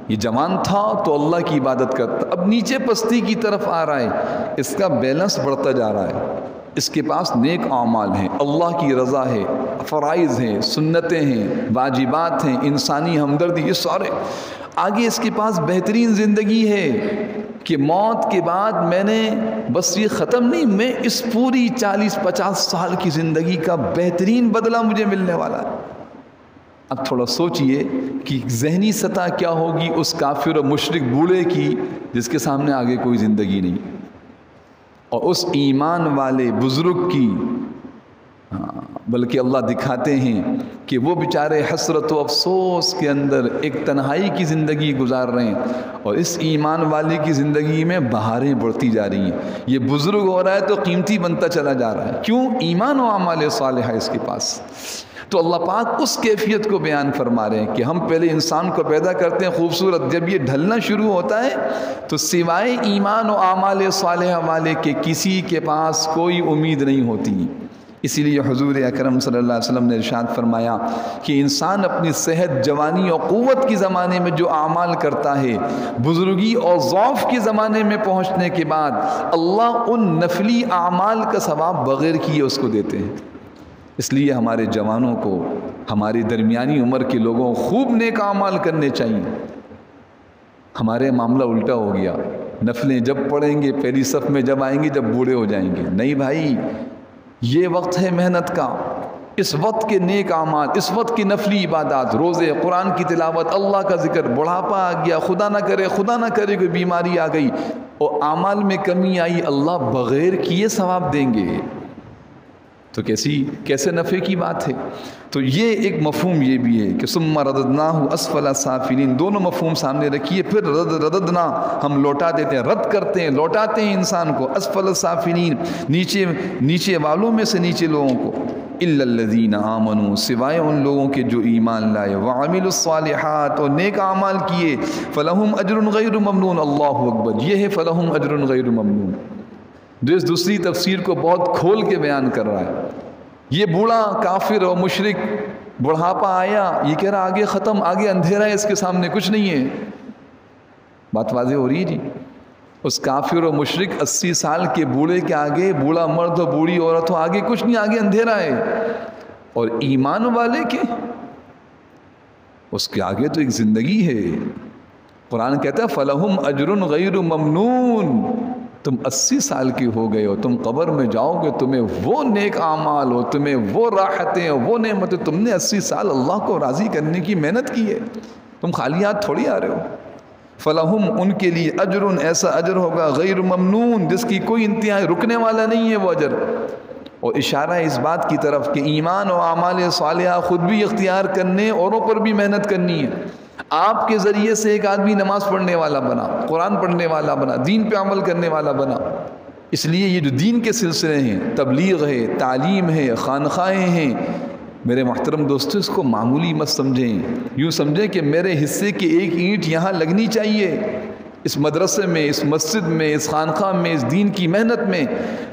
یہ جوان تھا تو اللہ کی عبادت کرتا، اب نیچے پستی کی طرف آ رہا ہے، اس کا بیلنس بڑھتا جا رہا ہے، اس کے پاس نیک اعمال ہیں، اللہ کی رضا ہے، فرائض ہیں، سنتیں ہیں، واجبات ہیں، انسانی ہمدردی، یہ سارے آگے اس کے پاس بہترین زندگی ہے کہ موت کے بعد میں نے بس یہ ختم نہیں، میں اس پوری 40-50 سال کی زندگی کا بہترین بدلہ مجھے ملنے والا ہے۔ اب تھوڑا سوچئے کہ ذہنی سطح کیا ہوگی اس کافر و مشرک بوڑھے کی جس کے سامنے آگے کوئی زندگی نہیں، اور اس ایمان والے بزرگ کی، بلکہ اللہ دکھاتے ہیں کہ وہ بیچارے حسرت و افسوس کے اندر ایک تنہائی کی زندگی گزار رہے ہیں، اور اس ایمان والے کی زندگی میں بہاریں بڑھتی جا رہی ہیں۔ یہ بزرگ ہو رہا ہے تو قیمتی بنتا چلا جا رہا ہے، کیوں؟ ایمان و اعمال صالحہ اس کے پاس۔ تو اللہ پاک اس کیفیت کو بیان فرما رہے ہیں کہ ہم پہلے انسان کو پیدا کرتے ہیں خوبصورت، جب یہ ڈھلنا شروع ہوتا ہے تو سوائے ایمان و اعمال صالحہ والے کے کسی کے پاس کوئی امید نہیں ہوتی، اسی لیے حضور اکرم صلی اللہ علیہ وسلم نے ارشاد فرمایا کہ انسان اپنی صحت، جوانی اور قوت کی زمانے میں جو اعمال کرتا ہے، بزرگی اور ضعف کے زمانے میں پہنچنے کے بعد اللہ ان نفلی اعمال کا ثواب بغیر کیے اس کو دیتے ہیں۔ اس لیے ہمارے جوانوں کو، ہماری درمیانی عمر کے لوگوں کو خوب نیک اعمال کرنے چاہیے۔ ہمارے معاملہ الٹا ہو گیا، نفلیں جب پڑھیں گے، پہلی صف میں جب آئیں گے جب بوڑھے ہو جائیں گے۔ نہیں بھائی، یہ وقت ہے محنت کا، اس وقت کے نیک اعمال، اس وقت کی نفلی عبادات، روزے، قرآن کی تلاوت، اللہ کا ذکر۔ بڑھاپا آ گیا، خدا نہ کرے کوئی بیماری آ گئی اور اعمال میں کمی آئی، اللہ بغیر کیے ثواب دیں گے، تو کیسے نفع کی بات ہے۔ تو یہ ایک مفہوم یہ بھی ہے کہ ثم رددناہ اسفل سافلین، دونوں مفہوم سامنے رکھیے۔ پھر رددنا، ہم لوٹا دیتے ہیں، رد کرتے ہیں، لوٹاتے ہیں انسان کو، اسفل سافلین، نیچے والوں میں سے نیچے لوگوں کو، الا الذین آمنوا، سوائے ان لوگوں کے جو ایمان لائے، وعملوا الصالحات، اور نیک اعمال کیے، فلہم اجر غیر ممنون۔ اللہ اکبر، یہ ہے فلہم اجر غیر ممنون، جو اس دوسری تفسیر کو بہت کھول کے بیان کر رہا ہے۔ یہ بوڑھا کافر اور مشرک، بڑھاپا آیا، یہ کہہ رہا آگے ختم، آگے اندھیرا ہے، اس کے سامنے کچھ نہیں ہے۔ بات واضح ہو رہی ہے جی؟ اس کافر اور مشرک 80 سال کے بوڑھے کے آگے، بوڑھا مرد اور بوڑھی عورت ہو، آگے کچھ نہیں، آگے اندھیرا ہے۔ اور ایمان والے کے، اس کے آگے تو ایک زندگی ہے۔ قرآن کہتا ہے فَلَهُمْ أَجْرٌ غَيْرُ مَمْنُونَ، تم 80 سال کی ہو گئے ہو، تم قبر میں جاؤ گے، تمہیں وہ نیک اعمال ہو، تمہیں وہ راحتیں ہو، وہ نعمتیں، تم نے 80 سال اللہ کو راضی کرنے کی محنت کی ہے، تم خالی ہاتھ تھوڑی آ رہے ہو۔ فَلَهُمْ، ان کے لیے اجر، ایسا اجر ہوگا، غیر ممنون، جس کی کوئی انتہا، رکنے والا نہیں ہے وہ اجر۔ اور اشارہ ہے اس بات کی طرف کہ ایمان و اعمال صالحہ خود بھی اختیار کرنے، اوروں پر بھی محنت کرنی ہے۔ آپ کے ذریعے سے ایک آدمی نماز پڑھنے والا بنا، قرآن پڑھنے والا بنا، دین پہ عمل کرنے والا بنا۔ اس لیے یہ جو دین کے سلسلے ہیں، تبلیغ ہے، تعلیم ہے، خانقاہیں ہیں، میرے محترم دوستو، اس کو معمولی مت سمجھیں۔ یوں سمجھیں کہ میرے حصے کی ایک اینٹ یہاں لگنی چاہیے، اس مدرسے میں، اس مسجد میں، اس خانقاہ میں، اس دین کی محنت میں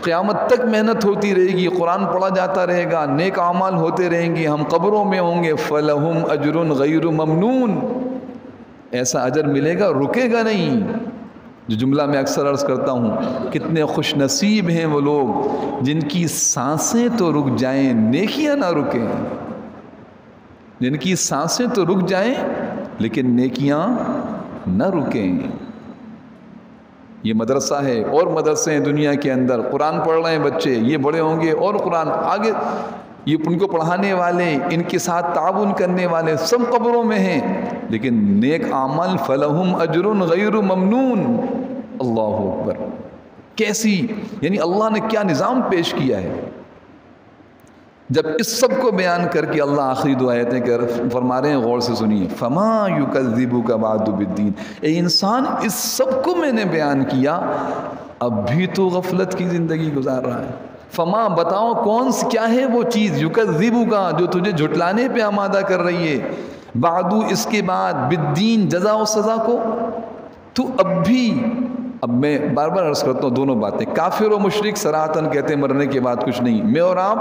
قیامت تک محنت ہوتی رہے گی، قرآن پڑھا جاتا رہے گا، نیک اعمال ہوتے رہیں گے، ہم قبروں میں ہوں گے۔ فَلَهُمْ أَجْرٌ غَيْرُ مَمْنُونَ، ایسا اجر ملے گا، رکے گا نہیں۔ جو جملہ میں اکثر عرض کرتا ہوں، کتنے خوش نصیب ہیں وہ لوگ جن کی سانسیں تو رک جائیں، نیکیاں نہ رکیں، جن کی سانسیں تو رک جائیں لیکن نیکیاں نہ رکیں۔ یہ مدرسہ ہے، اور مدرسے ہیں دنیا کے اندر، قرآن پڑھ رہے ہیں بچے، یہ بڑے ہوں گے اور قرآن آگے، یہ ان کو پڑھانے والے، ان کے ساتھ تعاون کرنے والے سب قبروں میں ہیں، لیکن نیک اعمال فَلَهُمْ أَجْرٌ غَيْرُ مَمْنُونَ۔ اللہ اکبر، کیسی، یعنی اللہ نے کیا نظام پیش کیا ہے۔ جب اس سب کو بیان کر کے اللہ آخری دو آیتیں فرما رہے ہیں، غور سے سنیے، فَمَا يُكَذِّبُكَ بَعْدُ بِالدِّينِ، اے انسان اس سب کو میں نے بیان کیا، اب بھی تو غفلت کی زندگی گزار رہا ہے۔ فما، بتاؤ کون سی، کیا ہے وہ چیز، یکذبک، جو تجھے جھٹلانے پہ آمادہ کر رہی ہے، بعدو، اس کے بعد، بالدین، جزا و سزا کو، تو اب میں بار بار عرض کرتا ہوں دونوں باتیں، کافر و مشرک صراحتاً کہتے ہیں مرنے کے بعد کچھ نہیں۔ میں اور آپ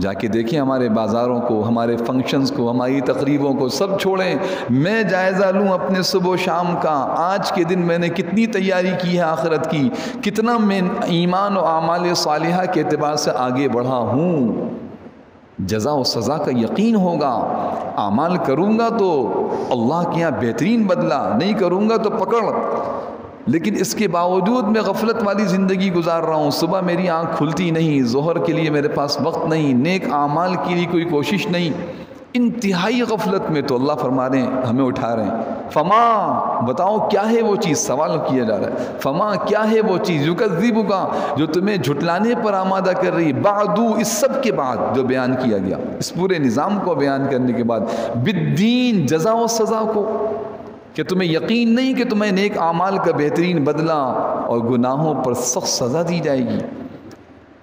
جا کے دیکھیں ہمارے بازاروں کو، ہمارے فنکشنز کو، ہماری تقریبوں کو، سب چھوڑیں، میں جائزہ لوں اپنے صبح و شام کا، آج کے دن میں نے کتنی تیاری کی ہے آخرت کی، کتنا میں ایمان و اعمال صالحہ کے اعتبار سے آگے بڑھا ہوں۔ جزا و سزا کا یقین ہوگا، اعمال کروں گا تو اللہ کے یہاں بہترین بدلہ، نہیں کروں گا تو پکڑ۔ لیکن اس کے باوجود میں غفلت والی زندگی گزار رہا ہوں، صبح میری آنکھ کھلتی نہیں، ظہر کے لیے میرے پاس وقت نہیں، نیک اعمال کے لیے کوئی کوشش نہیں، انتہائی غفلت میں، تو اللہ فرما رہے ہیں، ہمیں اٹھا رہے ہیں، فما، بتاؤ کیا ہے وہ چیز، سوال کیا جا رہا ہے، فما کیا ہے وہ چیز، یکذبک، جو تمہیں جھٹلانے پر آمادہ کر رہی، بعدو، اس سب کے بعد جو بیان کیا گیا، اس پورے نظام کو بیان کرنے کے بعد، بالدین، جزا و سزا کو، کہ تمہیں یقین نہیں کہ تمہیں نیک اعمال کا بہترین بدلہ اور گناہوں پر سخت سزا دی جائے گی۔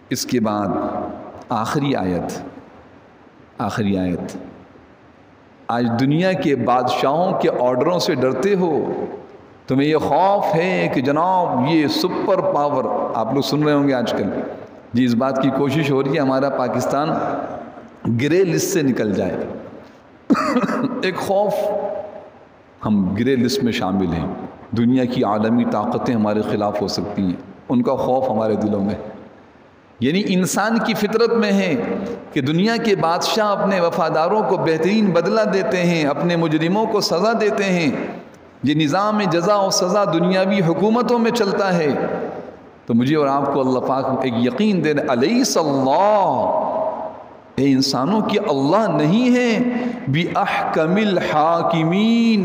اس کے بعد آخری آیت، آج دنیا کے بادشاہوں کے آرڈروں سے ڈرتے ہو، تمہیں یہ خوف ہے کہ جناب یہ سپر پاور، آپ لوگ سن رہے ہوں گے آج کل جی اس بات کی کوشش ہو رہی ہے ہمارا پاکستان گرے لسٹ سے نکل جائے. ایک خوف ہم گرے لسٹ میں شامل ہیں، دنیا کی عالمی طاقتیں ہمارے خلاف ہو سکتی ہیں، ان کا خوف ہمارے دلوں میں. یعنی انسان کی فطرت میں ہے کہ دنیا کے بادشاہ اپنے وفاداروں کو بہترین بدلہ دیتے ہیں، اپنے مجرموں کو سزا دیتے ہیں. یہ نظام جزا و سزا دنیاوی حکومتوں میں چلتا ہے. تو مجھے اور آپ کو اللہ پاک ایک یقین دے رہے، الیس اللہ، اے انسانوں کی اللہ نہیں ہے بِأَحْكَمِ الْحَاكِمِينَ،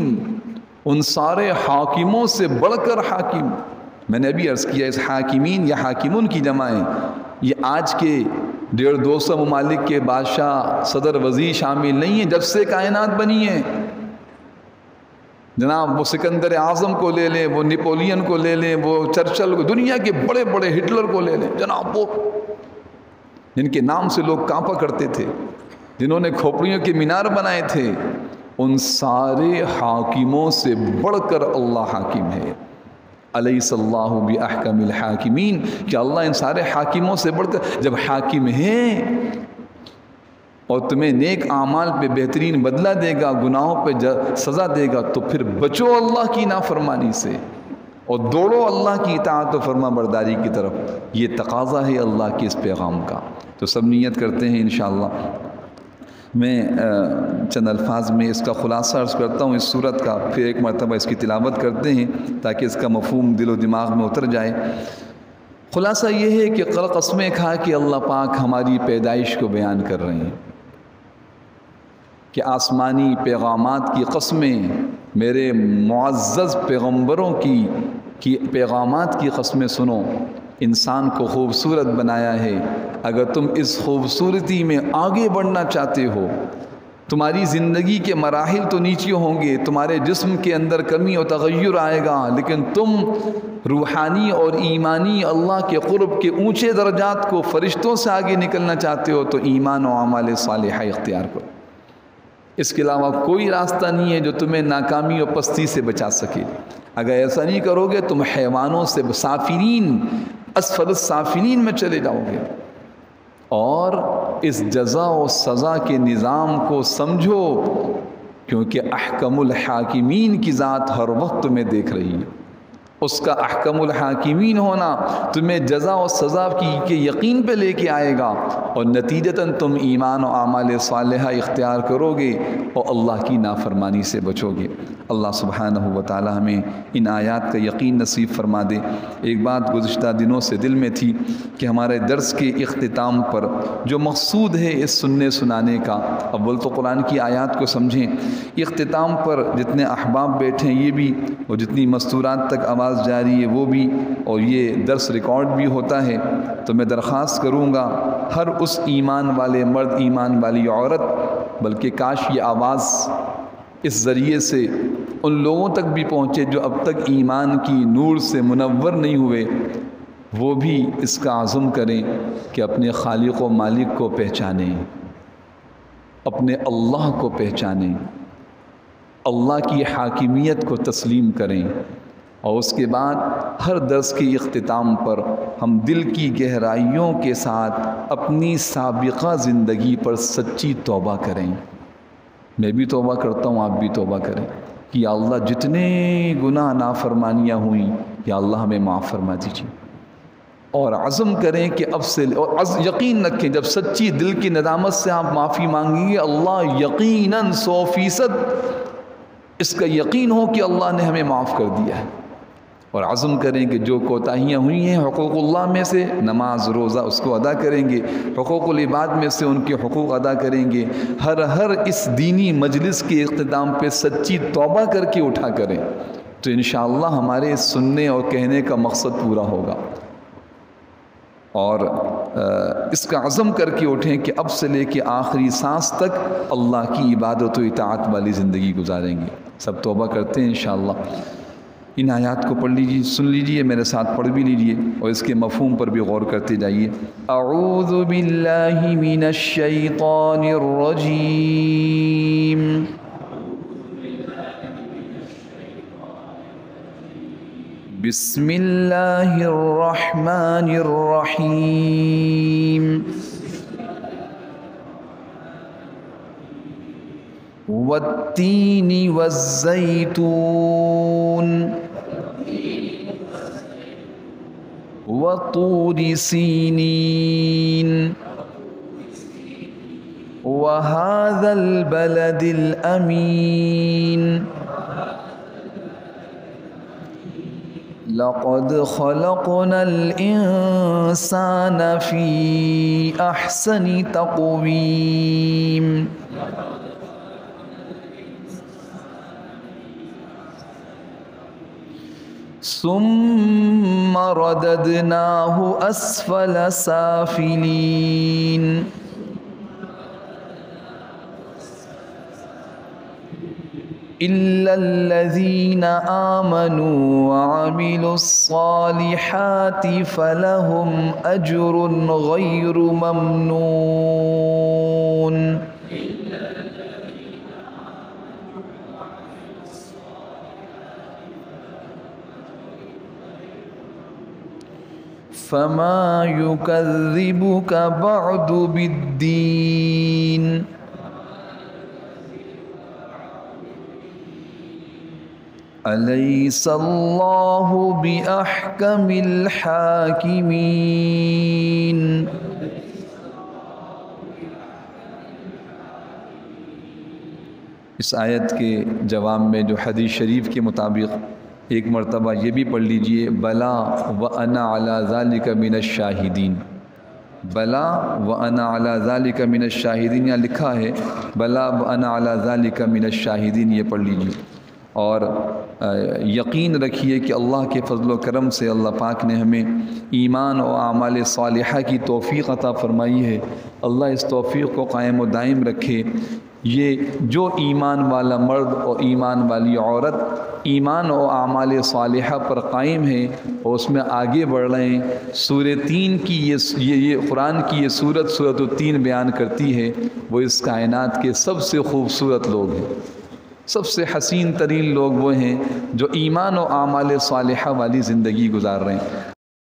ان سارے حاکموں سے بڑھ کر حاکم. میں نے ابھی عرض کیا اس حاکمین یا حاکمون کی جمع ہے. یہ آج کے 150-200 ممالک کے بادشاہ صدر وزیر شامل نہیں ہیں. جب سے کائنات بنی ہے جناب، وہ سکندر اعظم کو لے لیں، وہ نیپولین کو لے لیں، وہ چرچل کو، دنیا کے بڑے بڑے ہٹلر کو لے لیں جناب، وہ جن کے نام سے لوگ کانپا کرتے تھے، جنہوں نے کھوپڑیوں کے مینار بنائے تھے، ان سارے حاکموں سے بڑھ کر اللہ حاکم ہے. الیس اللہ بِأَحْكَمِ الْحَاكِمِينَ، کہ اللہ ان سارے حاکموں سے بڑھ کر جب حاکم ہے اور تمہیں نیک اعمال پہ بہترین بدلہ دے گا، گناہوں پہ سزا دے گا، تو پھر بچو اللہ کی نافرمانی سے اور دوڑو اللہ کی اطاعت و فرما برداری کی طرف. یہ تقاضا ہے اللہ کے اس پیغام کا. تو سب نیت کرتے ہیں انشاءاللہ. میں چند الفاظ میں اس کا خلاصہ عرض کرتا ہوں اس سورت کا، پھر ایک مرتبہ اس کی تلاوت کرتے ہیں تاکہ اس کا مفہوم دل و دماغ میں اتر جائے. خلاصہ یہ ہے کہ قسمیں کھا کے اللہ پاک ہماری پیدائش کو بیان کر رہے ہیں کہ آسمانی پیغامات کی قسمیں، میرے معزز پیغمبروں کی پیغامات کی قسمیں سنو. انسان کو خوبصورت بنایا ہے. اگر تم اس خوبصورتی میں آگے بڑھنا چاہتے ہو، تمہاری زندگی کے مراحل تو نیچے ہوں گے، تمہارے جسم کے اندر کمی و تغیر آئے گا، لیکن تم روحانی اور ایمانی اللہ کے قرب کے اونچے درجات کو، فرشتوں سے آگے نکلنا چاہتے ہو تو ایمان و اعمال صالحہ اختیار کرو. اس کے علاوہ کوئی راستہ نہیں ہے جو تمہیں ناکامی و پستی سے بچا سکے. اگر ایسا نہیں کرو گے تم حیوانوں سے سافلین، اسفل السافلین میں چلے جاؤ گے. اور اس جزا و سزا کے نظام کو سمجھو، کیونکہ احکم الحاکمین کی ذات ہر وقت تمہیں دیکھ رہی ہے. اس کا احکم الحاکمین ہونا تمہیں جزا و سزا کے یقین پہ لے کے آئے گا، اور نتیجتاً تم ایمان و اعمال صالحہ اختیار کرو گے اور اللہ کی نافرمانی سے بچو گے. اللہ سبحانہ و تعالی ہمیں ان آیات کا یقین نصیب فرما دے. ایک بات گزشتہ دنوں سے دل میں تھی کہ ہمارے درس کے اختتام پر جو مقصود ہے اس سننے سنانے کا، اول تو قرآن کی آیات کو سمجھیں، اختتام پر جتنے احباب بیٹھے ہیں یہ بھی، اور جتنی مستورات تک آواز جاری ہے وہ بھی، اور یہ درس ریکارڈ بھی ہوتا ہے، تو میں درخواست کروں گا ہر اس ایمان والے مرد، ایمان والی عورت، بلکہ کاش یہ آواز اس ذریعے سے ان لوگوں تک بھی پہنچے جو اب تک ایمان کی نور سے منور نہیں ہوئے، وہ بھی اس کا عزم کریں کہ اپنے خالق و مالک کو پہچانیں، اپنے اللہ کو پہچانیں، اللہ کی حاکمیت کو تسلیم کریں. اور اس کے بعد ہر درس کے اختتام پر ہم دل کی گہرائیوں کے ساتھ اپنی سابقہ زندگی پر سچی توبہ کریں. میں بھی توبہ کرتا ہوں، آپ بھی توبہ کریں کہ یا اللہ جتنے گناہ نافرمانیاں ہوئیں یا اللہ ہمیں معاف فرما دیجیے. اور عزم کریں کہ اب سے، اور یقین رکھیں جب سچی دل کی ندامت سے آپ معافی مانگیں گے، اللہ یقیناً 100% اس کا یقین ہو کہ اللہ نے ہمیں معاف کر دیا ہے. اور عزم کریں کہ جو کوتاہیاں ہوئی ہیں حقوق اللہ میں سے، نماز روزہ اس کو ادا کریں گے، حقوق العباد میں سے ان کے حقوق ادا کریں گے. ہر اس دینی مجلس کے اختتام پہ سچی توبہ کر کے اٹھا کریں تو انشاءاللہ ہمارے سننے اور کہنے کا مقصد پورا ہوگا. اور اس کا عزم کر کے اٹھیں کہ اب سے لے کے آخری سانس تک اللہ کی عبادت و اطاعت والی زندگی گزاریں گے. سب توبہ کرتے ہیں انشاءاللہ. ان آیات کو پڑھ لیجیے، سن لیجیے، میرے ساتھ پڑھ بھی لیجیے اور اس کے مفہوم پر بھی غور کرتے جائیے. اعوذ باللہ من الشیطان الرجیم بسم اللہ الرحمن الرحیم والتین والزیتون وطور سینین وهذا البلد الأمين لقد خلقنا الإنسان في أحسن تقويم ثم رددناه أسفل سافلين إلا الذين آمنوا وعملوا الصالحات فلهم أجر غير ممنون فما يكذبك بعد بالدين أليس الله بأحكم الحاكمين اس آیت کے جواب میں جو حدیث شریف کے مطابق ایک مرتبہ یہ بھی پڑھ لیجئے بلا وأنا على ذلك من الشاہدین بلا وأنا على ذلك من الشاہدین یہاں لکھا ہے بلا وأنا على ذلك من الشاہدین یہ پڑھ لیجئے اور یقین رکھیے کہ اللہ کے فضل و کرم سے اللہ پاک نے ہمیں ایمان و اعمال صالحہ کی توفیق عطا فرمائی ہے اللہ اس توفیق کو قائم و دائم رکھے یہ جو ایمان والا مرد اور ایمان والی عورت ایمان و اعمال صالحہ پر قائم ہے اور اس میں آگے بڑھ رہے ہیں سورہ تین کی یہ قرآن کی یہ سورۃ التین بیان کرتی ہے وہ اس کائنات کے سب سے خوبصورت لوگ ہیں سب سے حسین ترین لوگ وہ ہیں جو ایمان و اعمال صالحہ والی زندگی گزار رہے ہیں